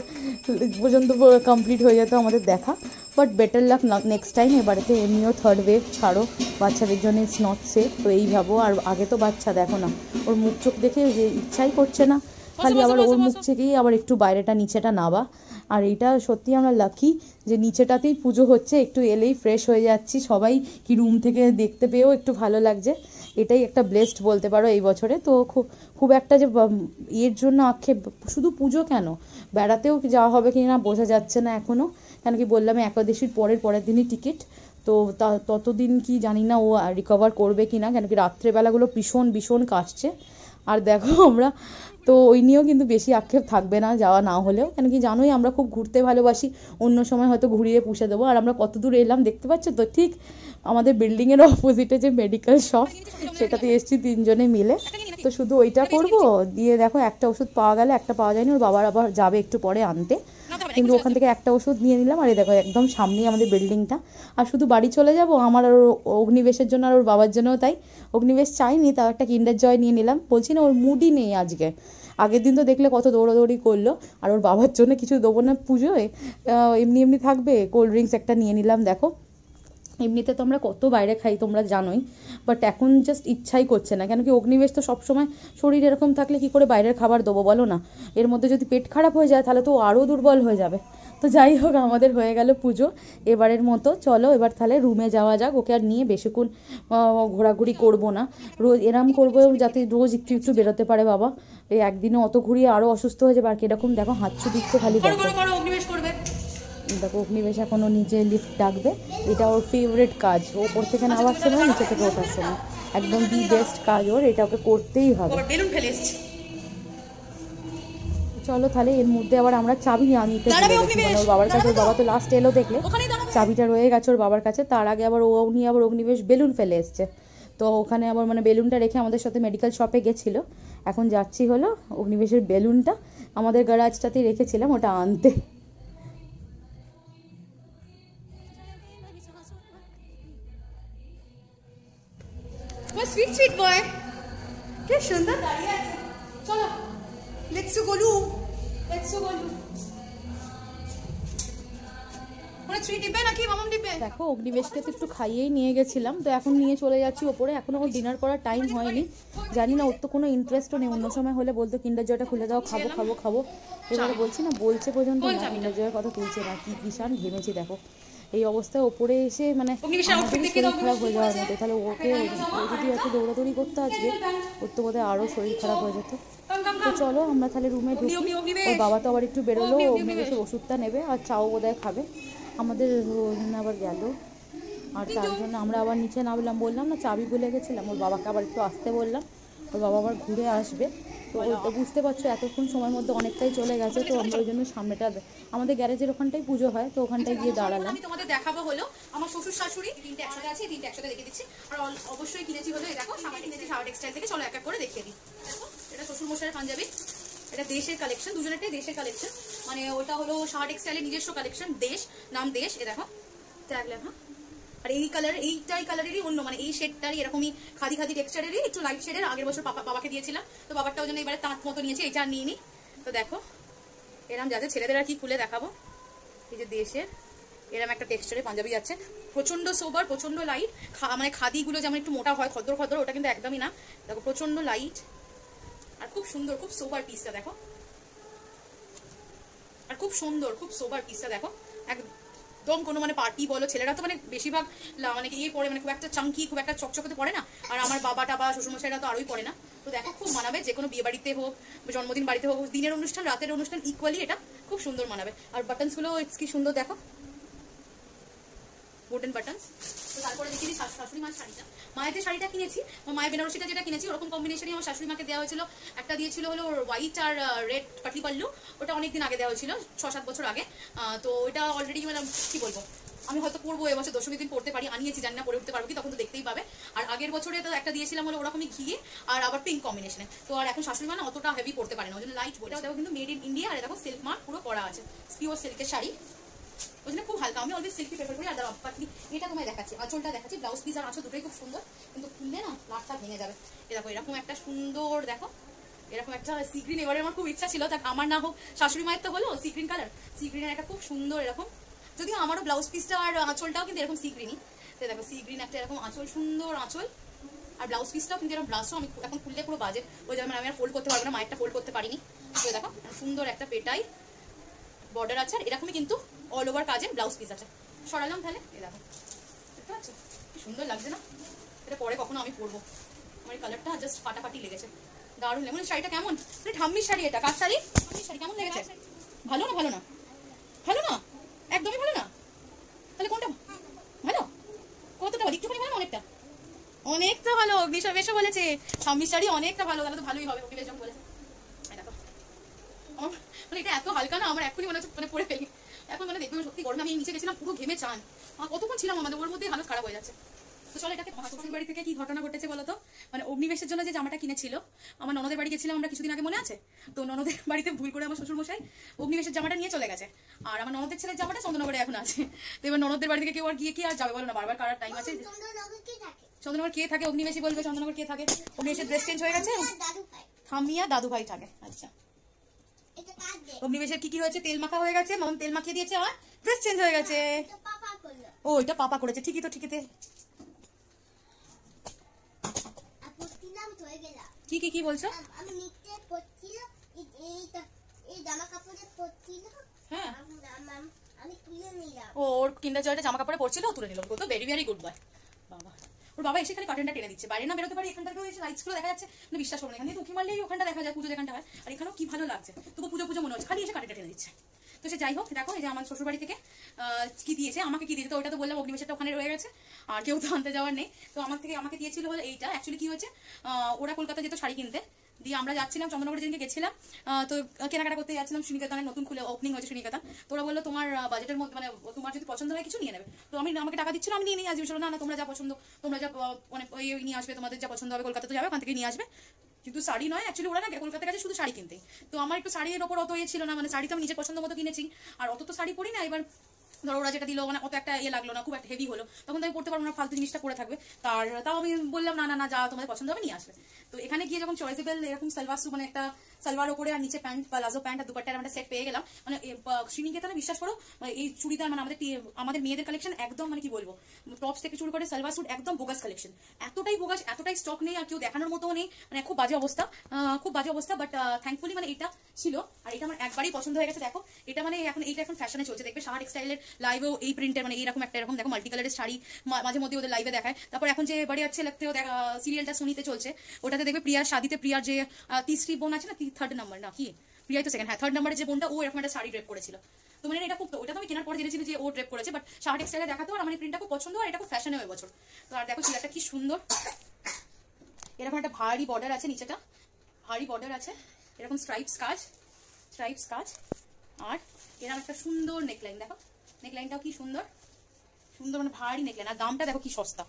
Speaker 1: পর্যন্ত কমপ্লিট হয়ে যেত আমাদের দেখা। But better luck next time. এবারেতে এমনিও 3rd ওয়েভ ছাড়ো, বাচ্চাদের জন্য ইটস নট সেফ, তো এই ভাবো। আর আগে তো বাচ্চা দেখো না, ওর মুখ চোখ দেখে যে ইচ্ছাই করছে না, খালি আবার ওর মুখ থেকেই আবার একটু বাইরেটা নিচেটা নাবা। আর এইটা সত্যি আমরা লাকি যে নিচেটাতেই পুজো হচ্ছে, একটু এলেই ফ্রেশ হয়ে যাচ্ছি সবাই, কি রুম থেকে দেখতে পেয়েও একটু ভালো লাগছে। এটাই একটা ব্লেসড বলতে পারো এই বছরে। তো খুব একটা যে এর জন্য আক্ষেপ, শুধু পুজো কেন বেড়াতেও যাওয়া হবে কি না বোঝা যাচ্ছে না এখনও, কেন কি বললাম একাদশীর পরের দিনই টিকিট, তো ততদিন কি জানি না ও রিকভার করবে কি না, কেন কি রাত্রেবেলাগুলো ভীষণ কাশছে। আর দেখো আমরা তো ওই নিয়েও কিন্তু বেশি আক্ষেপ থাকবে না যাওয়া না হলেও, কেন কি জানোই আমরা খুব ঘুরতে ভালোবাসি, অন্য সময় হয়তো ঘুরিয়ে পুষে দেবো। আর আমরা কত দূর এলাম দেখতে পাচ্ছ তো, ঠিক আমাদের বিল্ডিংয়ের অপোজিটে যে মেডিকেল শপ সেটাতে এসেছি তিনজনে মিলে। তো শুধু ওইটা করব, দিয়ে দেখো একটা ওষুধ পাওয়া গেলে, একটা পাওয়া যায়নি, ওর বাবার আবার যাবে একটু পরে আনতে, কিন্তু ওখান থেকে একটা ওষুধ নিয়ে নিলাম। আর এই দেখো একদম সামনেই আমাদের বিল্ডিংটা। আর শুধু বাড়ি চলে যাব, আমার আর অগ্নিবেশের জন্য আর ওর বাবার জন্যও তাই। অগ্নিবেশ চাইনি, তাও একটা কিন্ডার জয় নিয়ে নিলাম। বলছি না ওর মুডই নেই আজকে, আগের দিন তো দেখলে কত দৌড়াদৌড়ি করলো। আর ওর বাবার জন্য কিছু দেবো না পুজোয়, এমনি এমনি থাকবে, কোল্ড ড্রিঙ্কস একটা নিয়ে নিলাম। দেখো এমনিতে তো আমরা কত বাইরে খাই তোমরা জানোই, বাট এখন জাস্ট ইচ্ছাই করছে না, কেন কি অগ্নিবেশ তো সবসময় শরীর এরকম থাকলে কি করে বাইরের খাবার দেবো বলো না। এর মধ্যে যদি পেট খারাপ হয়ে যায় তাহলে তো আরও দুর্বল হয়ে যাবে। তো যাই হোক, আমাদের হয়ে গেল পুজো এবারের মতো। চলো এবার তাহলে রুমে যাওয়া যাক, ওকে আর নিয়ে বেশিক্ষণ ঘোরাঘুরি করবো না, রোজ এরম করবো যাতে রোজ একটু একটু বেরোতে পারে বাবা। এই একদিনে অত ঘুরিয়ে আরও অসুস্থ হয়ে যাবে। আর কিরকম দেখো হাঁচু দিচ্ছে খালি, দেখো দেখো অগ্নিবেশ এখনও নিচে লিফট ডাকবে, এটা ওর ফেভারিট কাজ, ও ওপর থেকে নামার সময় নিচে থেকে ওঠার সময় একদম দি বেস্ট কাজ ওর, এটা ওকে করতেই হবে। চলো তাহলে এর মধ্যে আবার আমরা চাবি আনতে ওর বাবার কাছে, ওর বাবা তো লাস্ট এলো দেখলে, চাবিটা রয়ে গেছে ওর বাবার কাছে। তার আগে আবার উনি আবার অগ্নিবেশ বেলুন ফেলে এসছে, তো ওখানে আবার মানে বেলুনটা রেখে আমাদের সাথে মেডিকেল শপে গেছিলো। এখন যাচ্ছি হলো অগ্নিবেশের বেলুনটা আমাদের গ্যারাজটাতেই রেখেছিলাম ওটা আনতে।
Speaker 2: সুইট সুইট বয়, কি সুন্দর দাঁড়িয়ে আছে। চলো লেটস গোলু, লেটস গোলু। মানে থ্রি টিপে নাকি মামাম টিপে?
Speaker 1: দেখো অগ্নিবেশকে তো একটু খাইয়েই নিয়ে গেছিলাম, তো এখন নিয়ে চলে যাচ্ছি ওপরে। এখনো ওর ডিনার করার টাইম হয়নি, জানি না ওর তো কোনো ইন্টারেস্টও নেই। অন্য সময় হলে বলতো কিন্ডার জয়টা খুলে দাও, খাবো খাবো খাবো, এবারে বলছি না, বলছে পর্যন্ত না, কিন্ডার জয়ের কথা তুলছে না। কি ভীষণ ঘেমেছি দেখো এই অবস্থায় ওপরে এসে, মানে আমাদেরই শরীর খারাপ হয়ে যাওয়ার মতো। তাহলে ওকে ও যদি এত দৌড়াদৌড়ি করতে আসবে, ওর তো বোধহয় আরও শরীর খারাপ হয়ে যেত। তো চলো আমরা তাহলে রুমে ঢুকি। ওর বাবা তো আবার একটু বেরোলো, অগ্নিবেশের ওষুধটা নেবে আর চাও বোধহয় খাবে। আমাদের ওই জন্য আবার গেল, আর তার জন্য আমরা আবার নিচে নামলাম। বললাম না চাবি ভুলে গেছিলাম, ওর বাবাকে আবার একটু আসতে বললাম, ওর বাবা আবার ঘুরে আসবে। তো বুঝতে পারছো এতক্ষণ সময়ের মধ্যে অনেকটাই চলে গেছে, তো আমরা ওই জন্য সামনেটা আমাদের গ্যারেজের ওখানটাই পুজো হয়, তো ওখানটায় গিয়ে দাঁড়ালাম।
Speaker 2: আমি তোমাদের দেখাবো হলো আমার শ্বশুর শাশুড়ি, তিনটে একসাথে আছে, তিনটে একসাথে দেখে দিচ্ছি। আর অবশ্যই কিনেছি হলো এই দেখো সামনে কিনেছি শাওয়ার টেক্সটাইল থেকে। চলো এক এক করে দেখিয়ে দিই। দেখো এটা শ্বশুর মশাইয়ের পাঞ্জাবি, এটা দেশের কালেকশন, দুজনেরটাই দেশের কালেকশন। মানে ওটা হলো শাওয়ার টেক্সটাইলের নিজস্ব কালেকশন, দেশ নাম দেশ, এ দেখো ট্যাগ লেখা। আর এই কালার, এইটাই কালারেরই অন্য, মানে এই শেডটারই এরকমই খাদি খাদি টেক্সচারেরই একটু লাইট শেডের। আগের বছর বাবাকে দিয়েছিলাম, তো বাবারটা ওই জন্য এবারে তাঁত মতো নিয়েছি, এইটা আর নিয়ে নি। তো দেখো এরম যাতে ছেলেদের আর কি খুলে দেখাবো, এই যে দেশের এরম একটা টেক্সচারে পাঞ্জাবি যাচ্ছে, প্রচন্ড সোবার, প্রচন্ড লাইট। মানে খাদিগুলো যেমন একটু মোটা হয় খদ্দর খদ্দর, ওটা কিন্তু একদমই না। দেখো প্রচন্ড লাইট আর খুব সুন্দর, খুব সোবার পিসটা দেখো, আর খুব সুন্দর, খুব সোবার পিসটা দেখো। একদম কোনো মানে পার্টি বলো, ছেলেরা তো মানে বেশিরভাগ মানে ইয়ে পরে, মানে খুব একটা চাঙ্কি, খুব একটা চকচকতে পড়ে না। আর আমার বাবাটা বা শ্বশুরমশাইরা তো আরোই পড়ে না। তো দেখো খুব মানাবে, যে কোনো বিয়ে বাড়িতে হোক, জন্মদিন বাড়িতে হোক, দিনের অনুষ্ঠান, রাতের অনুষ্ঠান, ইকুয়ালি এটা খুব সুন্দর মানাবে। আর বাটনসগুলো কি সুন্দর দেখো, গোল্ডেন বাটন। তো তারপরে দেখি শাশুড়ি মার শাড়িটা, মায়ের যে শাড়িটা কিনেছি, মায়ের বেনারসিটা যেটা কিনেছি ওরকম কম্বিনেশনই আমার শাশুড়ি মাকে দেওয়া হয়েছিল। একটা দিয়েছিল হলো হোয়াইট আর রেড পাটলি পাল্লু, ওটা অনেকদিন আগে দেওয়া হয়েছিল, 6-7 বছর আগে। তো ওইটা অলরেডি মানে কি বলবো, আমি হয়তো পরবো এবছর দশমীর দিন পড়তে পারি, আনিয়েছি, জানি না পরে উঠতে পারবো কি, তখন তো দেখতেই পাবে। আর আগের বছরে তো একটা দিয়েছিলাম হলো ওরকমই ঘিয়ে আর আবার পিঙ্ক কম্বিনেশনে। তো আর এখন শাশুড়ি মা না অতটা হেভি পড়তে পারে না, ওই জন্য লাইট বলে। দেখো কিন্তু মেড ইন ইন্ডিয়া, আর দেখো সিল্ক মার্ক পুরো করা আছে, পিওর সিল্কের শাড়ি, ওই জন্য খুব হালকা। আমি অলরেডি সিল্কি প্রেফার করি। আর পাটলি এটা তোমায় দেখাচ্ছি, আঁচলটা দেখাচ্ছি, ব্লাউজ পিস আর আঁচল দুটোই খুব সুন্দর, কিন্তু খুললে না লাটটা ভেঙে যাবে। এ দেখো এরকম একটা সুন্দর, দেখো এরকম একটা সি গ্রিন, এবারে আমার খুব ইচ্ছা ছিল, তা আমার না হোক শাশুড়ি মায়ের তো হলো সি গ্রিন কালার, সি গ্রিনের একটা খুব সুন্দর এরকম, যদিও আমারও ব্লাউজ পিসটা আর আঁচলটাও কিন্তু এরকম সি গ্রিনই। তো দেখো সি গ্রিন একটা এরকম আঁচল, সুন্দর আঁচল, আর ব্লাউজ পিসটাও কিন্তু এরকম, ব্লাউজও আমি এখন খুললে পুরো বাজে, ওই জন্য আমি আর ফোল্ড করতে পারবো না, মায়েরটা ফোল্ড করতে পারিনি। তো দেখো সুন্দর একটা পেটাই বর্ডার আছে, আর এরকমই কিন্তু অল ওভার কাজের ব্লাউজ পিস আছে। সরালাম তাহলে, এ দেখো দেখতে পাচ্ছ কি সুন্দর লাগছে না? এটা পরে কখনো আমি পরবো, আমার এই কালারটা জাস্ট ফাটাফাটি লেগেছে, দারুণ লেগে। শাড়িটা কেমন? ঠাম্মির শাড়ি, এটা কার শাড়ি? ঠাম্মির শাড়ি কেমন লেগেছে? ভালো না? ভালো না? ভালো না, একদমই ভালো না। তাহলে কোনটা ভালো? কতটা ভালো? একটুখানি ভালো, অনেকটা অনেকটা ভালো, অগ্নিবেশও বলেছে 26 শাড়ি অনেকটা ভালো, তাহলে তো ভালোই হবে। অগ্নিবেশ যখন বলেছে, দেখো মানে এটা এত হালকা না, আমার এখনই মনে হচ্ছে মানে পরে ফেলি এখন। মানে দেখবে সত্যি গরমে আমি নিচে গেছিলাম পুরো ঘেমে চান, কতক্ষণ ছিলাম আমাদের ওর মধ্যেই হালত খারাপ হয়ে যাচ্ছে। তো চলো এটাকে শ্বশুর বাড়ি থেকে কি ঘটনা ঘটেছে বলতো, মানে অগ্নিবেশের জন্য যে জামাটা কিনেছিল, আমার ননদের বাড়ি গেছিলাম আমরা কিছুদিন আগে, মনে আছে? তো ননদের বাড়িতে ভুল করে আমার শ্বশুর মশাই অগ্নিবেশের জামাটা নিয়ে চলে গেছে, আর আমার ননদের ছেলের জামাটা চন্দ্রনগরে এখন আছে। তো এবার ননদের বাড়ি থেকে কেউ আর গিয়ে কি আর যাবে বলো না, বারবার কারার টাইম আছে? চন্দ্রনগর কে থাকে? অগ্নিবেশই বলবে চন্দ্রনগর কে থাকে। অগ্নিবেশের ড্রেস চেঞ্জ হয়ে গেছে, থামিয়া দাদু ভাই থাকে। আচ্ছা, অগ্নিবেশের কি কি হয়েছে? তেল মাখা হয়ে গেছে, মামা তেল মাখিয়ে দিয়েছে আর ড্রেস চেঞ্জ হয়ে গেছে। ও এটা পাপা করেছে, ঠিকই তো, ঠিকই। কি কি কি বলছো? হ্যাঁ ওর কিন্ডার জয়টা জামা কাপড়ে পড়ছিল, তুলে নিল। তো ভেরি ভেরি গুড বয় বাবা। ওর বাবা এসে খালি কার্টেনটা টেনে দিচ্ছে, বাইরে না বেরোতে পারি, এখানটা এসে লাইটস গুলো দেখা যাচ্ছে, মানে বিশ্বাস করো না, এখানে উঁকি মারলেই ওখানটা দেখা যায়, পুজো যেখানটা হয়। আর এখানেও কি ভালো লাগছে, তবু পুজো পুজো মনে হচ্ছে, খালি এসে কার্টেনটা টেনে দিচ্ছে। তো সে যাই হোক, দেখো এই যে আমার শ্বশুর বাড়ি থেকে কি দিয়েছে, আমাকে কি দিয়েছে, তো ওটা তো বললাম অগ্নিবেশটা ওখানে রয়ে গেছে, আর কেউ তো আনতে যাওয়ার নেই। তো আমাকে দিয়েছিল হলো এইটা। অ্যাকচুয়ালি কি হয়েছে, ওরা কলকাতা যেত শাড়ি কিনতে, দিয়ে আমরা যাচ্ছিলাম চন্দ্রনগর যেদিনকে গেছিলাম, তো কেনাকাটা করতে যাচ্ছিলাম, শ্রীনিকেতনের নতুন খুলে ওপেনিং হয়েছে শ্রীনিকেতন। তো ওরা বললো তোমার বাজেটের মধ্যে, মানে তোমার যদি পছন্দ হয় কিছু নিয়ে নেবে। তো আমাকে টাকা দিচ্ছিল, আমি নিয়ে নিয়ে আসবি। না না, তোমরা যা পছন্দ, তোমরা যা মানে নিয়ে আসবে, তোমাদের যা পছন্দ হবে, কলকাতা তো যাবে, ওখান থেকে নিয়ে আসবে। কিন্তু শাড়ি নয়, অ্যাকচুয়ালি ওরা না কলকাতা গেছে শুধু শাড়ি কিনতে। তো আমার একটু শাড়ির ওপর অত ছিল না, মানে শাড়ি তো আমি নিজের পছন্দ মতো কিনেছি, আর অত তো শাড়ি পরি না। এবার ধরো ওরা যেটা দিল মানে অত একটা লাগলো না, খুব একটা হেভি হলো, তখন তো আমি পড়তে পারবো না, ফালতু জিনিসটা পড়ে থাকবে। তাও আমি বললাম না না না, যা তোমাদের পছন্দ হবে নিয়ে আসবে। তো এখানে গিয়ে যখন চয়েসেবল এরকম সালওয়ার স্যুট, মানে একটা সালওয়ার ওপরে আর নিচে প্যান্ট, প্লাজো প্যান্ট আর দুপাট্টার একটা সেট পেয়ে গেলাম। মানে শ্রীনিকেতনে বিশ্বাস করো, মানে এই চুড়িদার, মানে আমাদের মেয়েদের কালেকশন একদম, মানে কি বলবো, টপস থেকে শুরু করে সালওয়ার স্যুট একদম বোগাস কালেকশন, এতটাই বোগাস, এতটাই স্টক নেই, আর কেউ দেখানোর মতো নেই, মানে খুব বাজে অবস্থা, খুব বাজে অবস্থা। বাট থ্যাঙ্কফুলি মানে এটা ছিল, আর এটা আমার একবারই পছন্দ হয়ে গেছে। দেখো এটা মানে এখন ফ্যাশনে চলছে, দেখবে সাহা টেক্সটাইলের লাইভেও এই প্রিন্টের, মানে এইরকম একটা এরকম দেখো মাল্টি কালারের শাড়ি মাঝে মধ্যে ওদের লাইভে দেখায়। তারপর এখন যে বাড়ি যাচ্ছে লাগতেও সিরিয়ালটা সোনিতে চলছে, ওটাতে দেখবে প্রিয়ার শাদিতে, প্রিয়ার যে তিসরি বোন আছে না, 3rd নাম্বার না কি, প্রিয়াই তো সেকেন্ড, হ্যাঁ 3rd নাম্বারের যে বোনটা, ও এরকম একটা শাড়ি ড্রেপ করেছিল। তো মানে এটা খুব, তো ওটা তো আমি কেনার পর জেনেছি যে ও ড্রেপ করেছে, বাট সাহা টেক্সটাইলে দেখাতো, আর আমার প্রিন্টটা খুব পছন্দ, আর এটা খুব ফ্যাশনে হয়ে বছর। তো আর দেখো চুড়িটা কি সুন্দর, এরকম একটা ভারী বর্ডার আছে, নিচেটা ভারী বর্ডার আছে, এরকম স্ট্রাইপস কাজ, আর এরকম একটা সুন্দর নেকলাইন, দেখো নেকলাইনটাও কি সুন্দর সুন্দর, মানে ভারী নেকলাইন। আর দামটা দেখো কি সস্তা,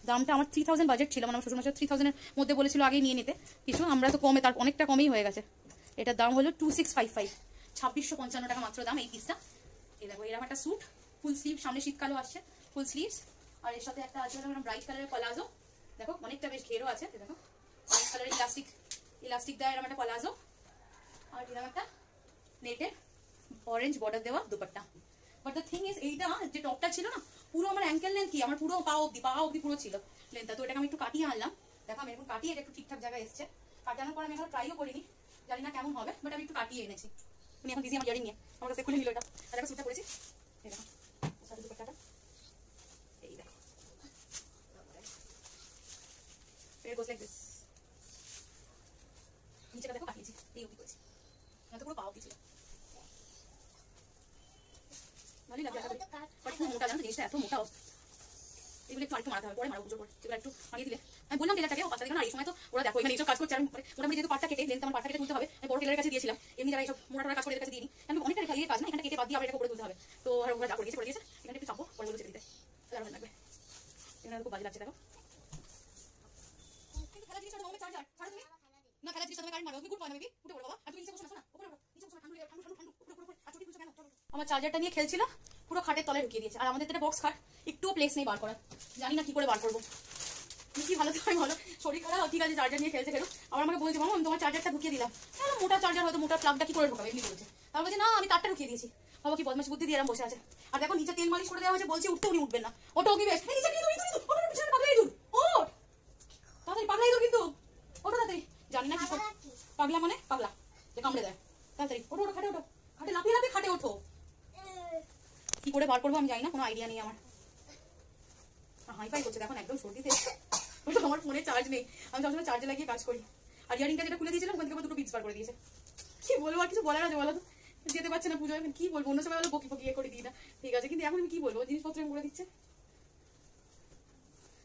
Speaker 2: দামটা আমার 3000 বাজেট ছিল, মানে আমার শ্বশুরমশাই 3000-এর মধ্যে বলেছিল আগেই নিয়ে নিতে কিছু, আমরা তো কমে, তার অনেকটা কমেই হয়ে গেছে। এটার দাম হলো 2655, 2655 টাকা মাত্র দাম এই পিসটা। এই দেখো এরকম একটা স্যুট, ফুল স্লিভ, সামনে শীতকালও আসছে, ফুল স্লিভস, আর এর সাথে একটা আছে ব্রাইট কালারের প্লাজো, দেখো অনেকটা বেশ ঘেরও আছে, দেখো ব্রাইট কালারের ইলাস্টিক দেয় এরকম একটা প্লাজো, আর এরকম একটা নেটের অরেঞ্জ বর্ডার দেওয়া dupatta. But the thing is, এইটা যে টপটা ছিল না, পুরো আমার অ্যাঙ্কেল লেন্থ, কি আমার পুরো পা অব্দি পুরো ছিল লেন্থটা। তো এটাকে আমি একটু কাটিয়ে আনলাম, দেখো আমি এরকম কাটিয়ে এটা একটু ঠিকঠাক জায়গায় এসছে। কাটানোর পর আমি এখন ট্রাইও করিনি, জানি না কেমন হবে, বাট আমি একটু কাটিয়ে এনেছি। তুমি এখন বিজি আমার ইয়ারিং নিয়ে আমার কাছে খুলে নিল এটা, আর দেখো স্যুটটা পরেছি, এই দেখো সাথে দুপাট্টাটা, এই দেখো it goes like this, নিচেটা দেখো কাটিয়েছি, এই অবধি করেছি, না তো পুরো পা অব্দি ছিল। ভালোই লাগবে, বাট খুব মোটা, জানো জিনিসটা এত মোটা, এগুলো একটু আরেকটু মারাতে হবে, পরে মারো পুজোর পর, এগুলো একটু মারিয়ে দিলে। আমি বললাম টেলারটাকে, ও পাতা দেখো না, এই সময় তো ওরা দেখো এখানে এইসব কাজ করছে, আর মোটামুটি যেহেতু পাটটা কেটে লেন্থ, আমার পাটটা কেটে তুলতে হবে, আমি বড় টেলারের কাছে দিয়েছিলাম, এমনি যারা এইসব মোটা কাজ করে এর কাছে দিয়ে দিই, আমি অনেকটা রেখা কাজ না, এখানে কেটে বাদ দিয়ে আবার এটা উপরে তুলতে হবে। তো আর ওরা যা করে দিয়েছে, এখানে একটু চাপো, পরে বলে চেপে দিতে, তাহলে ভালো লাগবে। এখানে খুব বাজে লাগছে দেখো, কিন্তু খেলা জিনিসটা তোমাকে চার্জার ছাড়ো তুমি না, খেলা জিনিসটা তুমি কারেন্ট মারো, তুমি গুড পয়েন্ট বেবি, উঠে পড়ো বাবা, আর তুমি নিচে বসো না, উপরে নিচে বসো, ঠান্ডু আর চুটি খুলছো কেন? আমার চার্জারটা নিয়ে খেলছিল, পুরো খাটের তলায় ঢুকিয়ে দিয়েছে, আর আমাদের এটা বক্স খাট, একটুও প্লেস নেই বার করার, জানি না কি করে বার করবো। কি ভালো তো ভালো, শরীর খারাপ, ঠিক আছে চার্জার নিয়ে খেলছে, আবার আমাকে বলছে মামা আমি তোমার চার্জারটা ঢুকিয়ে দিলাম, মোটা চার্জার হয়তো, মোটা প্লাগটা কি করে ঢোকাবে এমনি বলছে, তার বলছে না আমি তারটা ঢুকিয়ে দিয়েছি। বাবা কি বদমাশ বুদ্ধি দিয়ে এরকম বসে আছে। আর দেখো নিচে তেল মালিশ করে দেওয়া হয়েছে, বলছে উঠতে উনি উঠবেন না, ওটা অগ্নি বেশ, নিচে কি পাগলাই দূর, ও তাড়াতাড়ি পাগলাই দূর, কিন্তু ওটা তাড়াতাড়ি, জানি না কি পাগলা মানে পাগলা যে কামড়ে দেয়, তাড়াতাড়ি ওঠো ওঠো, খাটে ওঠো, খাটে লাফিয়ে লাফিয়ে খাটে ওঠো, কি করে বার করবো আমি জানি না, কোনো আইডিয়া নেই আমার। হাইফাই করছে দেখো একদম সর্দিতে, আমার ফোনে চার্জ নেই, আমি সবসময় চার্জে লাগিয়ে কাজ করি। আর ইয়ারিংটা যেটা খুলে দিয়েছিলাম ওখান থেকে দুটো পিস বার করে দিয়েছে, কি বলবো, আর কিছু বলার আছে বলো তো, যেতে পারছে না পুজোয়, কি বলবো, অন্য সময় বলো বকি বকি করে দিই না, ঠিক আছে, কিন্তু এখন আমি কি বলবো, জিনিসপত্র করে দিচ্ছে।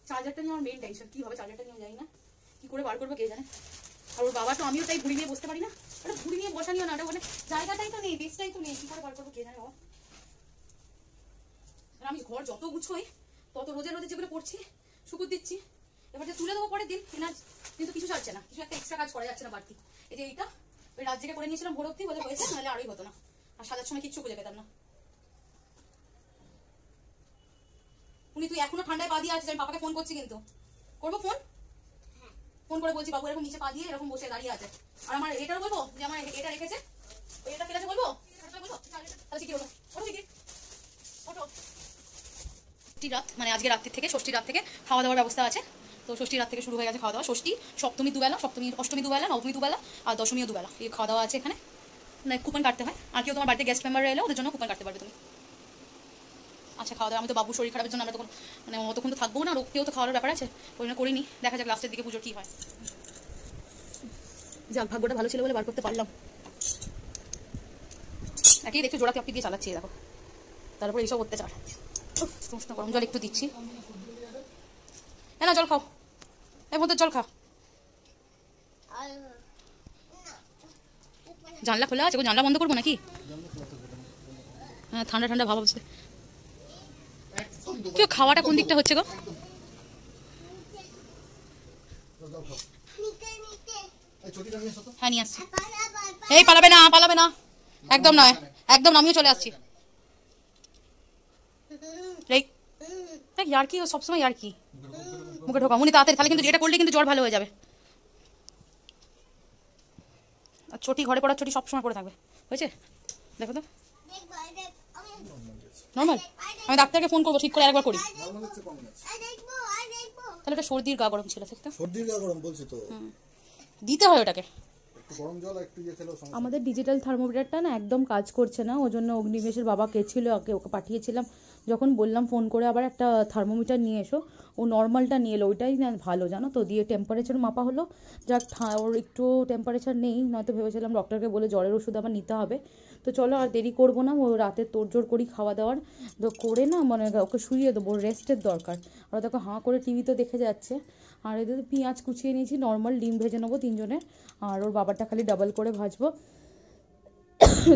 Speaker 2: চার্জারটা নিয়ে আমার মেইন টেনশন, কি হবে চার্জারটা নিয়ে যাই না, কি করে বার করবো কে জানে। আর ওর বাবা তো, আমিও তাই ঘুড়ি নিয়ে বসতে পারি না, ওটা ঘুড়ি নিয়ে বসা নিও না, ওটা মানে জায়গাটাই তো নেই, বেসটাই তো নেই, কি করে বার করবো কে জানে বাবা। আর আমি ঘর যত গুছোই তত রোজে রোজে যেগুলো করছি শুকুর দিচ্ছি, এবার যে তুলে দেবো পরের দিন এনার কিন্তু কিছু ছাড়ছে না, কিছু একটা এক্সট্রা কাজ করা যাচ্ছে না বাড়তি। এই যে এইটা ওই রাত জেগে করে নিয়েছিলাম ভোর অব্দি, বলে হয়েছে, নাহলে আরোই হতো না, আর সাজার সময় কিচ্ছু খুঁজে পেতাম না। উনি তুই এখনো ঠান্ডায় পা দিয়ে আছিস, আমি পাপাকে ফোন করছি কিন্তু, করবো ফোন করে বলছি বাবু এরকম নিচে পা দিয়ে এরকম বসে দাঁড়িয়ে আছে, আর আমার এটাও বলবো যে আমার এটা রেখেছে, এটা ফেলেছে বলবো, তাহলে কি হলো, ওঠো কি ওঠো। ষষ্ঠী রাত মানে আজকে রাত্রি থেকে, ষষ্ঠী রাত থেকে খাওয়া দাওয়ার ব্যবস্থা আছে, তো ষষ্ঠী রাত থেকে শুরু হয়ে গেছে খাওয়া দাওয়া। ষষ্ঠী সপ্তমী দুবেলা, অষ্টমী দুবেলা, নবমী দুবেলা আর দশমীও দুবেলা, এই খাওয়া দাওয়া আছে এখানে। মানে কুপন কাটতে হয়, আর কেউ তোমার বাড়িতে গেস্ট মেম্বার এলে ওদের জন্য কুপন কাটতে পারবে তুমি। আচ্ছা খাওয়া দাওয়া, আমি তো বাবু শরীর খারাপের জন্য আমরা তখন মানে অতক্ষণ তো থাকবো না, আর কেউ তো খাওয়ার ব্যাপার আছে, ওই জন্য করিনি, দেখা যাক লাস্টের দিকে পুজোর কি হয়। যাক ভাগ্যটা ভালো ছিল বলে বার করতে পারলাম। একই দেখছো জোড়া চাপটি দিয়ে চালাচ্ছি দেখো, তারপরে এইসব অত্যাচার। গরম জল একটু দিচ্ছি, না জল খাও, এর মধ্যে জল খাও। জানলা খোলা আছে, জানলা বন্ধ করবো নাকি? হ্যাঁ ঠান্ডা ঠান্ডা ভাব আসছে। কেউ খাওয়াটা কোন দিকটা হচ্ছে গো? হ্যাঁ নিয়ে আসছি। এই পালাবে না, পালাবে না, একদম নয়, একদম আমিও চলে আসছি। ইয়ার কি সবসময় ইয়ার কি মুখে ঢোকা, উনি তাড়াতাড়ি, তাহলে কিন্তু এটা করলে কিন্তু জ্বর ভালো হয়ে যাবে। আর ছোটি ঘরে পড়ার ছোটি সবসময় পড়ে থাকবে, হয়েছে দেখো তো নর্মাল। আমি ডাক্তারকে ফোন করবো ঠিক করে একবার করি, তাহলে ওটা সর্দির গা গরম ছিল,
Speaker 3: সর্দির গা গরম বলছি তো,
Speaker 2: দিতে হয় ওটাকে
Speaker 3: গরম জল একটু ইয়ে খেলেও সমস্যা।
Speaker 1: আমাদের ডিজিটাল থার্মোমিটারটা না একদম কাজ করছে না, ওই জন্য অগ্নিবেশের বাবা কে ছিল ওকে পাঠিয়েছিলাম, যখন বললাম ফোন করে আবার একটা থার্মোমিটার নিয়ে এসো, ও নর্মালটা নিয়ে এলো, ওইটাই না ভালো জানো তো, দিয়ে টেম্পারেচার মাপা হলো, যাক ওর একটু টেম্পারেচার নেই, নয়তো ভেবেছিলাম ডক্টরকে বলে জ্বরের ওষুধ আবার নিতে হবে। তো চলো আর দেরি করবো না, ও রাতে তোড়জোড় করি খাওয়া দাওয়ার তো করে না, মানে ওকে শুইয়ে দেবো, রেস্টের দরকার। আর দেখো হাঁ করে টিভি তো দেখে যাচ্ছে, আর এদের পেঁয়াজ কুচিয়ে নিয়েছি, নর্মাল ডিম ভেজে নেবো তিনজনের, আর ওর বাবারটা খালি ডাবল করে ভাজবো,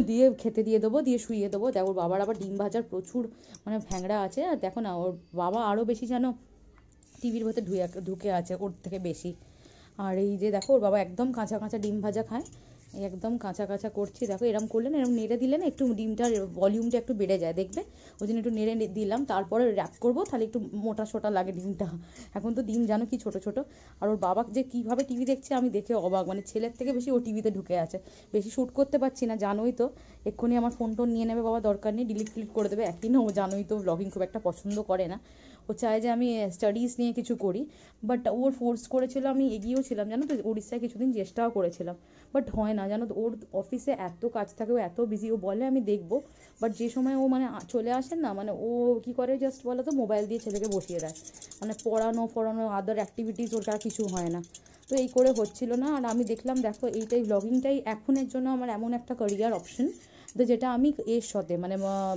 Speaker 1: দিয়ে খেতে দিয়ে দেবো, দিয়ে শুইয়ে দেবো। দেখো ওর বাবার আবার ডিম ভাজার প্রচুর মানে ভ্যাংড়া আছে, আর দেখো না ওর বাবা আরও বেশি যেন টিভির ভেতর ঢুকে আছে ওর থেকে বেশি। আর এই যে দেখো ওর বাবা একদম কাঁচা কাঁচা ডিম ভাজা খায়, একদম কাঁচা কাঁচা করছি দেখো, এরম করলে না, এরম নেড়ে দিলে না একটু ডিমটার ভলিউমটা একটু বেড়ে যায় দেখবে, ওই জন্য একটু নেড়ে দিলাম, তারপরে র্যাপ করবো, তাহলে একটু মোটা সোটা লাগে ডিমটা। এখন তো ডিম জানো কি ছোট ছোট। আর ওর বাবা যে কীভাবে টিভি দেখছে আমি দেখে অবাক, মানে ছেলের থেকে বেশি ও টিভিতে ঢুকে আছে, বেশি শ্যুট করতে পারছি না জানোই তো, এক্ষুনি আমার ফোন টোন নিয়ে নেবে বাবা, দরকার নেই, ডিলিট করে দেবে, একই না ও জানোই তো ব্লগিং খুব একটা পছন্দ করে না, ও চায় যে আমি স্টাডিজ নিয়ে কিছু করি, বাট ওর ফোর্স করেছিল, আমি এগিয়েও ছিলাম জানো তো, উড়িষ্যায় কিছুদিন চেষ্টাও করেছিলাম, বাট হয় না জানো তো, ওর অফিসে এত কাজ থাকে, ও এত বিজি, ও বলে আমি দেখবো, বাট যে সময় ও মানে চলে আসেন না, মানে ও কী করে জাস্ট বলো তো, মোবাইল দিয়ে ছেলেকে বসিয়ে দেয়, মানে পড়ানো আদার অ্যাক্টিভিটিস ওর আর কিছু হয় না, তো এই করে হচ্ছিল না। আর আমি দেখলাম দেখো এইটাই ব্লগিংটাই এখনের জন্য আমার এমন একটা ক্যারিয়ার অপশন, তো যেটা আমি এর সাথে মানে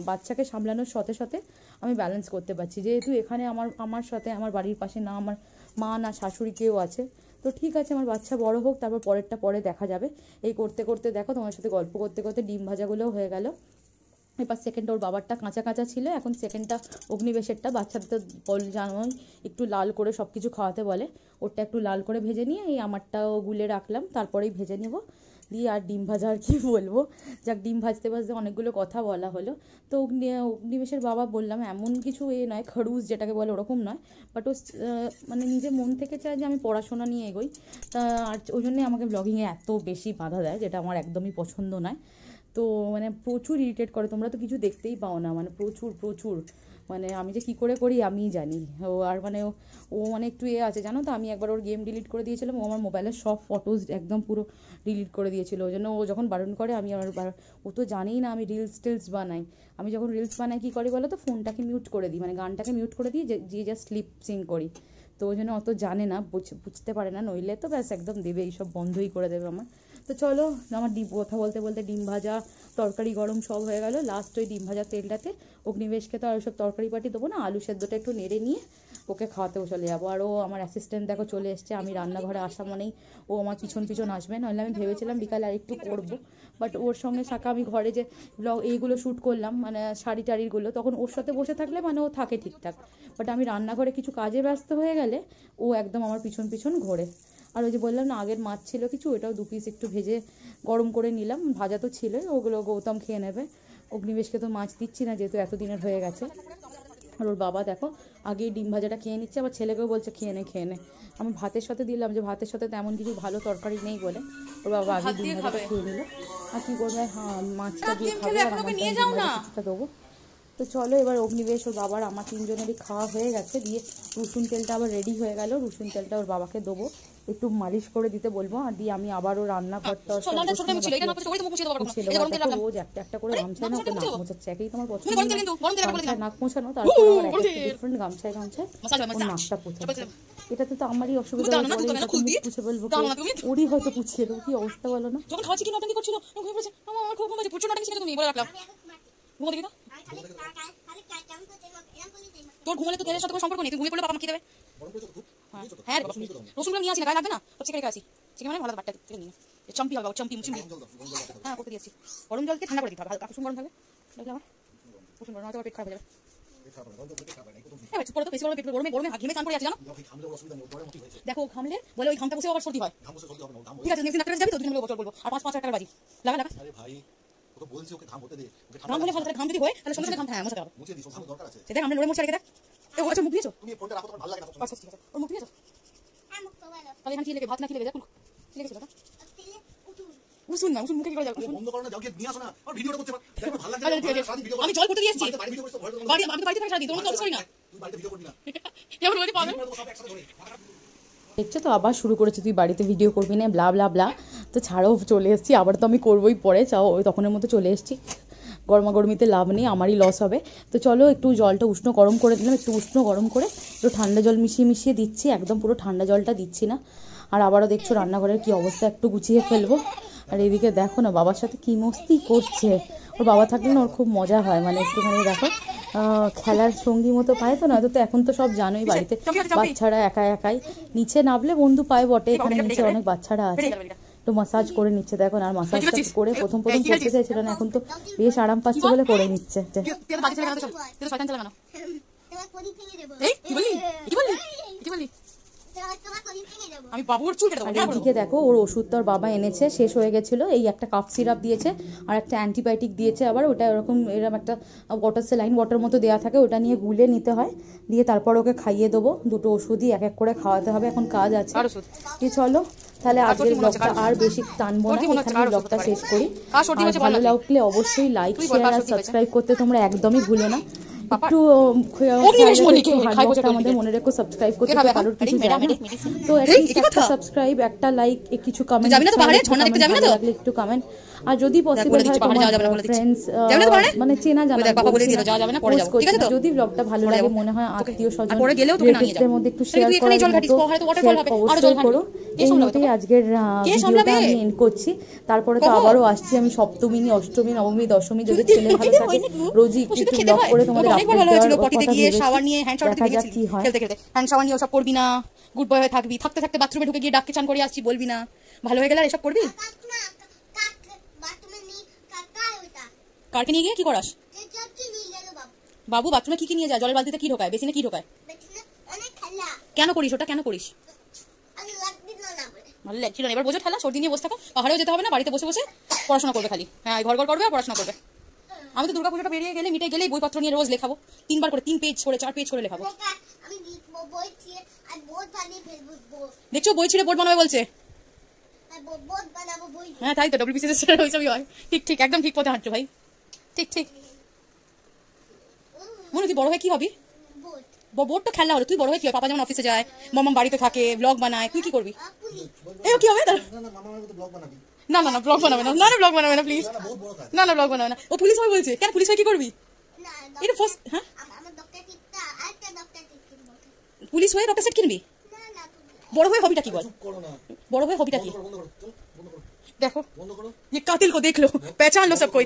Speaker 1: বাচ্চাকে সামলানোর সাথে সাথে আমি ব্যালেন্স করতে পারছি, যেহেতু এখানে আমার সাথে আমার বাড়ির পাশে না আমার মা না শাশুড়ি কেউ আছে, তো ঠিক আছে আমার বাচ্চা বড় হোক, তারপর পরেরটা পরে দেখা যাবে। এই করতে করতে দেখো তোমার সাথে গল্প করতে করতে ডিম ভাজাগুলোও হয়ে গেল। এবার সেকেন্ডটা ওর বাবারটা কাঁচা কাঁচা ছিল, এখন সেকেন্ডটা অগ্নিবেশেরটা, বাচ্চাদের তো জানোই একটু লাল করে সব কিছু খাওয়াতে বলে, ওরটা একটু লাল করে ভেজে নিয়ে এই আমারটাও গুলে রাখলাম, তারপরেই ভেজে নেব দিয়ে, আর ডিম ভাজা আর কি বলবো, যাক ডিম ভাজতে ভাজতে অনেকগুলো কথা বলা হলো। তো অগ্নিবেশের বাবা বললাম এমন কিছু নয়, খড়ুস যেটাকে বলে ওরকম নয়, বাট ও মানে নিজের মন থেকে চায় যে আমি পড়াশোনা নিয়ে এগোই, তা আর ওই জন্যে আমাকে ব্লগিংয়ে এত বেশি বাধা দেয়, যেটা আমার একদমই পছন্দ নয়। তো মানে প্রচুর ইরিটেট করে, তোমরা তো কিছু দেখতেই পাও না, মানে প্রচুর মানে আমি যে কী করে করি আমিই জানি। ও আর মানে ও মানে একটু আছে জানো তো, আমি একবার ওর গেম ডিলিট করে দিয়েছিলাম, ও আমার মোবাইলের সব ফটোজ একদম পুরো ডিলিট করে দিয়েছিল, ওই জন্য ও যখন বারণ করে আমি ও তো জানেই না আমি রিলস বানাই, আমি যখন রিলস বানাই কী করি বলো তো, ফোনটাকে মিউট করে দিই, মানে গানটাকে মিউট করে দিই, যে জাস্ট লিপ সিং করি, তো ওই জন্য অত জানে না, বুঝতে পারে না, নইলে তো ব্যাস একদম দেবে, এইসব বন্ধই করে দেবে আমার। তো চলো আমার কথা বলতে বলতে ডিম ভাজা তরকারি গরম সব হয়ে গেল, লাস্ট ওই ডিম ভাজা তেলটাতে অগ্নিবেশকে তো আর সব তরকারি পাটি দেবো না, আলু সেদ্ধটা একটু নেড়ে নিয়ে ওকে খাওয়াতেও চলে যাবো। আর ও আমার অ্যাসিস্ট্যান্ট দেখো চলে এসছে, আমি রান্নাঘরে আসা মানেই ও আমার পিছন পিছন আসবে। নাহলে আমি ভেবেছিলাম বিকালে আর একটু করবো, বাট ওর সঙ্গে থাকা, আমি ঘরে যে ব্লগ এইগুলো শ্যুট করলাম মানে শাড়ি টাড়িগুলো, তখন ওর সাথে বসে থাকলে মানে ও থাকে ঠিকঠাক, বাট আমি রান্নাঘরে কিছু কাজে ব্যস্ত হয়ে গেলে ও একদম আমার পিছন পিছন ঘোরে। আর ওই যে বললাম না আগের মাছ ছিল কিছু, ওটাও 2 পিস একটু ভেজে গরম করে নিলাম, ভাজা তো ছিলই, ওগুলো গৌতম খেয়ে নেবে। অগ্নিবেশকে তো মাছ দিচ্ছি না যেহেতু এতদিনের হয়ে গেছে। আর ওর বাবা দেখো আগেই ডিম ভাজাটা খেয়ে নিচ্ছে, আবার ছেলেকেও বলছে খেয়ে নে খেয়ে নে। আমি ভাতের সাথে দিলাম, যে ভাতের সাথে তেমন কিছু ভালো তরকারি নেই বলে ওর বাবা আগে ডিম ভাজাটা খেয়ে নিল। আর কি করবে, হ্যাঁ মাছটা দিয়ে খাবে আর আমার ডিম ভাজাটা দেবো। তো চলো এবার অগ্নিবেশ ওর বাবার আমার তিনজনেরই খাওয়া হয়ে গেছে, দিয়ে রসুন তেলটা আবার রেডি হয়ে গেল, রসুন তেলটা ওর বাবাকে দেবো, একটু মালিশ করে দিতে বলবো। আর দিয়ে আমি আবারও রান্নাঘরটা রোজ একটা একটা করে গামছায় না ওকে নাক মোছাচ্ছে, একেই তোমার পছন্দ নাক মোছানো, তারপর আবার একটা ডিফারেন্ট গামছায় গামছায় ওর নাকটা পোছাচ্ছে। এটাতে তো আমারই অসুবিধা হয়ে পড়ে, এটা তুমি পুছে বলবো ওরই হয়তো পুছিয়ে দেবো, কি অবস্থা বলো না।
Speaker 2: যখন খাওয়াচ্ছি কি নটাঙ্কি করছিল, ঘুমিয়ে পড়েছে, আমার খুব ঘুম পাচ্ছে, প্রচুর নটাঙ্কি শিখেছো তুমি, বলে রাখলাম। ঘুমো দেখি তো, তোর ঘুমালে তো তেলের সাথে কোনো সম্পর্ক নেই, তুই ঘুমিয়ে পড়লে বাবা কি দেবে? হ্যাঁ রসুনগুলো নিয়ে আসি না, গায়ে লাগবে না, তো চিকেন রেখে আসি, চিকেন মানে ভালো বাটটা থেকে নিয়ে চম্পি হবে, চম্পি মুচি। হ্যাঁ করতে দিয়েছি, গরম জলকে ঠান্ডা করে দিতে হবে, হালকা কুসুম গরম থাকবে দেখলে আমার কুসুম গরম, হয়তো পেট খারাপ হয়ে যাবে। পরে তো বেশি পেট গরমে গরমে ঘেমে চান করে আছে জানো, দেখো ঘামলে বলে ওই ঘামটা বসে আবার সর্দি হয়। ঠিক আছে নেক্সট ডাক্তার যাবি তো, দুদিন বছর বলবো, আর 5-5 টাকা বাজি লাগা লাগা।
Speaker 3: বলছি ওকে ঘাম হতে দে,
Speaker 2: ঘাম হলে ভালো, ঘাম যদি হয় তাহলে সঙ্গে সঙ্গে ঘাম হ্যাঁ মোছাতে হবে,
Speaker 3: মুছে দিস, ঘাম দরকার আছে।
Speaker 2: দেখ আমরা লড়ে মোছা রেখে দেখ। ও আচ্ছা মুখ দিয়েছো,
Speaker 3: তুমি ফোনটা রাখো, তোমার ভালো লাগে না।
Speaker 2: আচ্ছা ঠিক আছে, ওর মুখ দিয়েছো তাহলে এখানে কি লেগে, ভাত না কি লেগে, দেখো কি লেগেছিল দাদা উসুন না, উসুন মুখে কি করে যাও,
Speaker 3: বন্ধ করো না, যাও গিয়ে নিয়ে আসো না, আর ভিডিওটা করতে পার, দেখো ভালো লাগে।
Speaker 2: আমি জল করতে দিয়েছি,
Speaker 3: বাড়ি ভিডিও করতে ভয় লাগে,
Speaker 2: বাড়ি আমি বাড়িতে থাকি সারাদিন, তোমার তো অবশ্যই না,
Speaker 3: তুই বাড়িতে ভিডিও করবি না,
Speaker 2: এমন বলি পাবে।
Speaker 3: সব একসাথে ধরে
Speaker 1: দেখছো তো আবার শুরু করেছে তুই বাড়িতে ভিডিও করবি না ব্লা ব্লা ব্লা। তো ছাড়াও চলে এসেছি, আবার তো আমি করবোই পরে, চাও ওই তখনের মতো চলে এসেছি, গরমাগরমিতে লাভ নেই, আমারই লস হবে। তো চলো একটু জলটা উষ্ণ গরম করে দিলাম, একটু উষ্ণ গরম করে একটু ঠান্ডা জল মিশিয়ে মিশিয়ে দিচ্ছি, একদম পুরো ঠান্ডা জলটা দিচ্ছি না। আর আবারও দেখছো রান্নাঘরের কি অবস্থা, একটু গুছিয়ে ফেলবো। আর এদিকে দেখো না বাবার সাথে কি মস্তি করছে, ওর বাবা থাকলে না ওর খুব মজা হয়, মানে একটুখানি দেখো খেলার সঙ্গী মতো পায় তো, না তো এখন তো সব জানোই বাড়িতে বাচ্চারা একা একাই, নিচে নামলে বন্ধু পায় বটে, এখানে নিচে অনেক বাচ্চারা আছে, তো মাসাজ করে নিচ্ছে দেখো। আর মাসাজটা করে প্রথম করতে চাইছিল না, এখন তো বেশ আরাম পাচ্ছে বলে করে নিচ্ছে।
Speaker 2: আমি বাবুর চুল কেটে দেবো।
Speaker 1: এদিকে দেখো ওর ওষুধটা ওর বাবা এনেছে, শেষ হয়ে গেছিলো, এই একটা কাফ সিরাপ দিয়েছে আর একটা অ্যান্টিবায়োটিক দিয়েছে, আবার ওটা এরকম একটা ওয়াটার স্যালাইন ওয়াটার মতো দেওয়া থাকে, ওটা নিয়ে গুলে নিতে হয়, দিয়ে তারপর ওকে খাইয়ে দেবো, দুটো ওষুধই এক এক করে খাওয়াতে হবে, এখন কাজ আছে। চলো তাহলে আজকের ব্লগটা আর বেশি টানবো না, এখানে ব্লগটা শেষ করি। আর ভালো লাগলে অবশ্যই লাইক শেয়ার আর সাবস্ক্রাইব করতে তোমরা একদমই ভুলো না, একটু আমাদের মনে রেখো সাবস্ক্রাইব করতে, কারোর কিছু যায় না, তো একটা সাবস্ক্রাইব একটা লাইক কিছু কমেন্ট লাগলে একটু কমেন্ট, আর যদি পসিবল হয় তোমার ফ্রেন্ডস মানে চেনা জানা যদি ব্লগটা ভালো লাগে মনে হয় আত্মীয় স্বজন রিলেটিভদের মধ্যে একটু শেয়ার অবশ্যই করো। এই মতেই আজকের ভিডিওটা আমি এন্ড করছি, তারপরে তো আবারও আসছি আমি সপ্তমী অষ্টমী নবমী দশমী, যদি ছেলে ভালো থাকে রোজই একটু ব্লগ করে তোমাদের আপডেট দেওয়ার কথা ভেবেছি, দেখা যাক কি হয়।
Speaker 2: হ্যান্ড শাওয়ার নিয়ে ওসব করবি না, গুড বয় হয়ে থাকবি, থাকতে থাকতে বাথরুমে ঢুকে গিয়ে ডাককে চান করে আসছি বলবি না, ভালো হয়ে গেলে আর এসব করবি। কারকে নিয়ে গিয়ে কি করাস বাবু, বাথরুমে কি কি নিয়ে যায়, জলের বালতিতে কি ঢোকায়, বেসিনে কি ঢোকায়, কেন করিস ওটা, কেন করিস, ভালো লাগছিল না। এবার বোঝো ঠেলা, সর্দি নিয়ে বসে থাকো, পাহাড়েও যেতে হবে না, বাড়িতে বসে বসে পড়াশোনা করবে খালি, হ্যাঁ ঘর ঘর করবে আর পড়াশোনা করবে। আমি তো দুর্গাপুজোটা বেরিয়ে গেলে মিটে গেলেই বইপত্র নিয়ে রোজ লেখাবো, 3 বার করে 3 পেজ করে 4 পেজ করে লেখাবো। দেখছো বই ছিঁড়ে বোর্ড বানাবে বলছে, হ্যাঁ তাই তো ডব্লিউবিসিএস ওইসবই হয়, ঠিক ঠিক একদম ঠিক পথে হাঁটছো ভাই, ঠিক ঠিক। মনে তুই বড় হয়ে কি হবি, বোর্ড তো খেলা হলো, তুই বড় হয়ে কি হবে, পাপা যেমন অফিসে যায়, মামা বাড়িতে থাকে, ব্লগ বানায়, তুই কি করবি, এও কি হবে, না না না ব্লগ বানাবে না, না না ব্লগ বানাবে না প্লিজ, না না ব্লগ বানাবে না, ও পুলিশ হয়ে বলছে, কেন পুলিশ হয়ে কি করবি, এটা ফার্স্ট হ্যাঁ পুলিশ হয়ে ডক্টর সেট কিনবি, বড় হয়ে হবিটা কি বল, বড় হয়ে হবিটা কি, देखो ये कातिल को देख लो, पहचान लो सब कोई।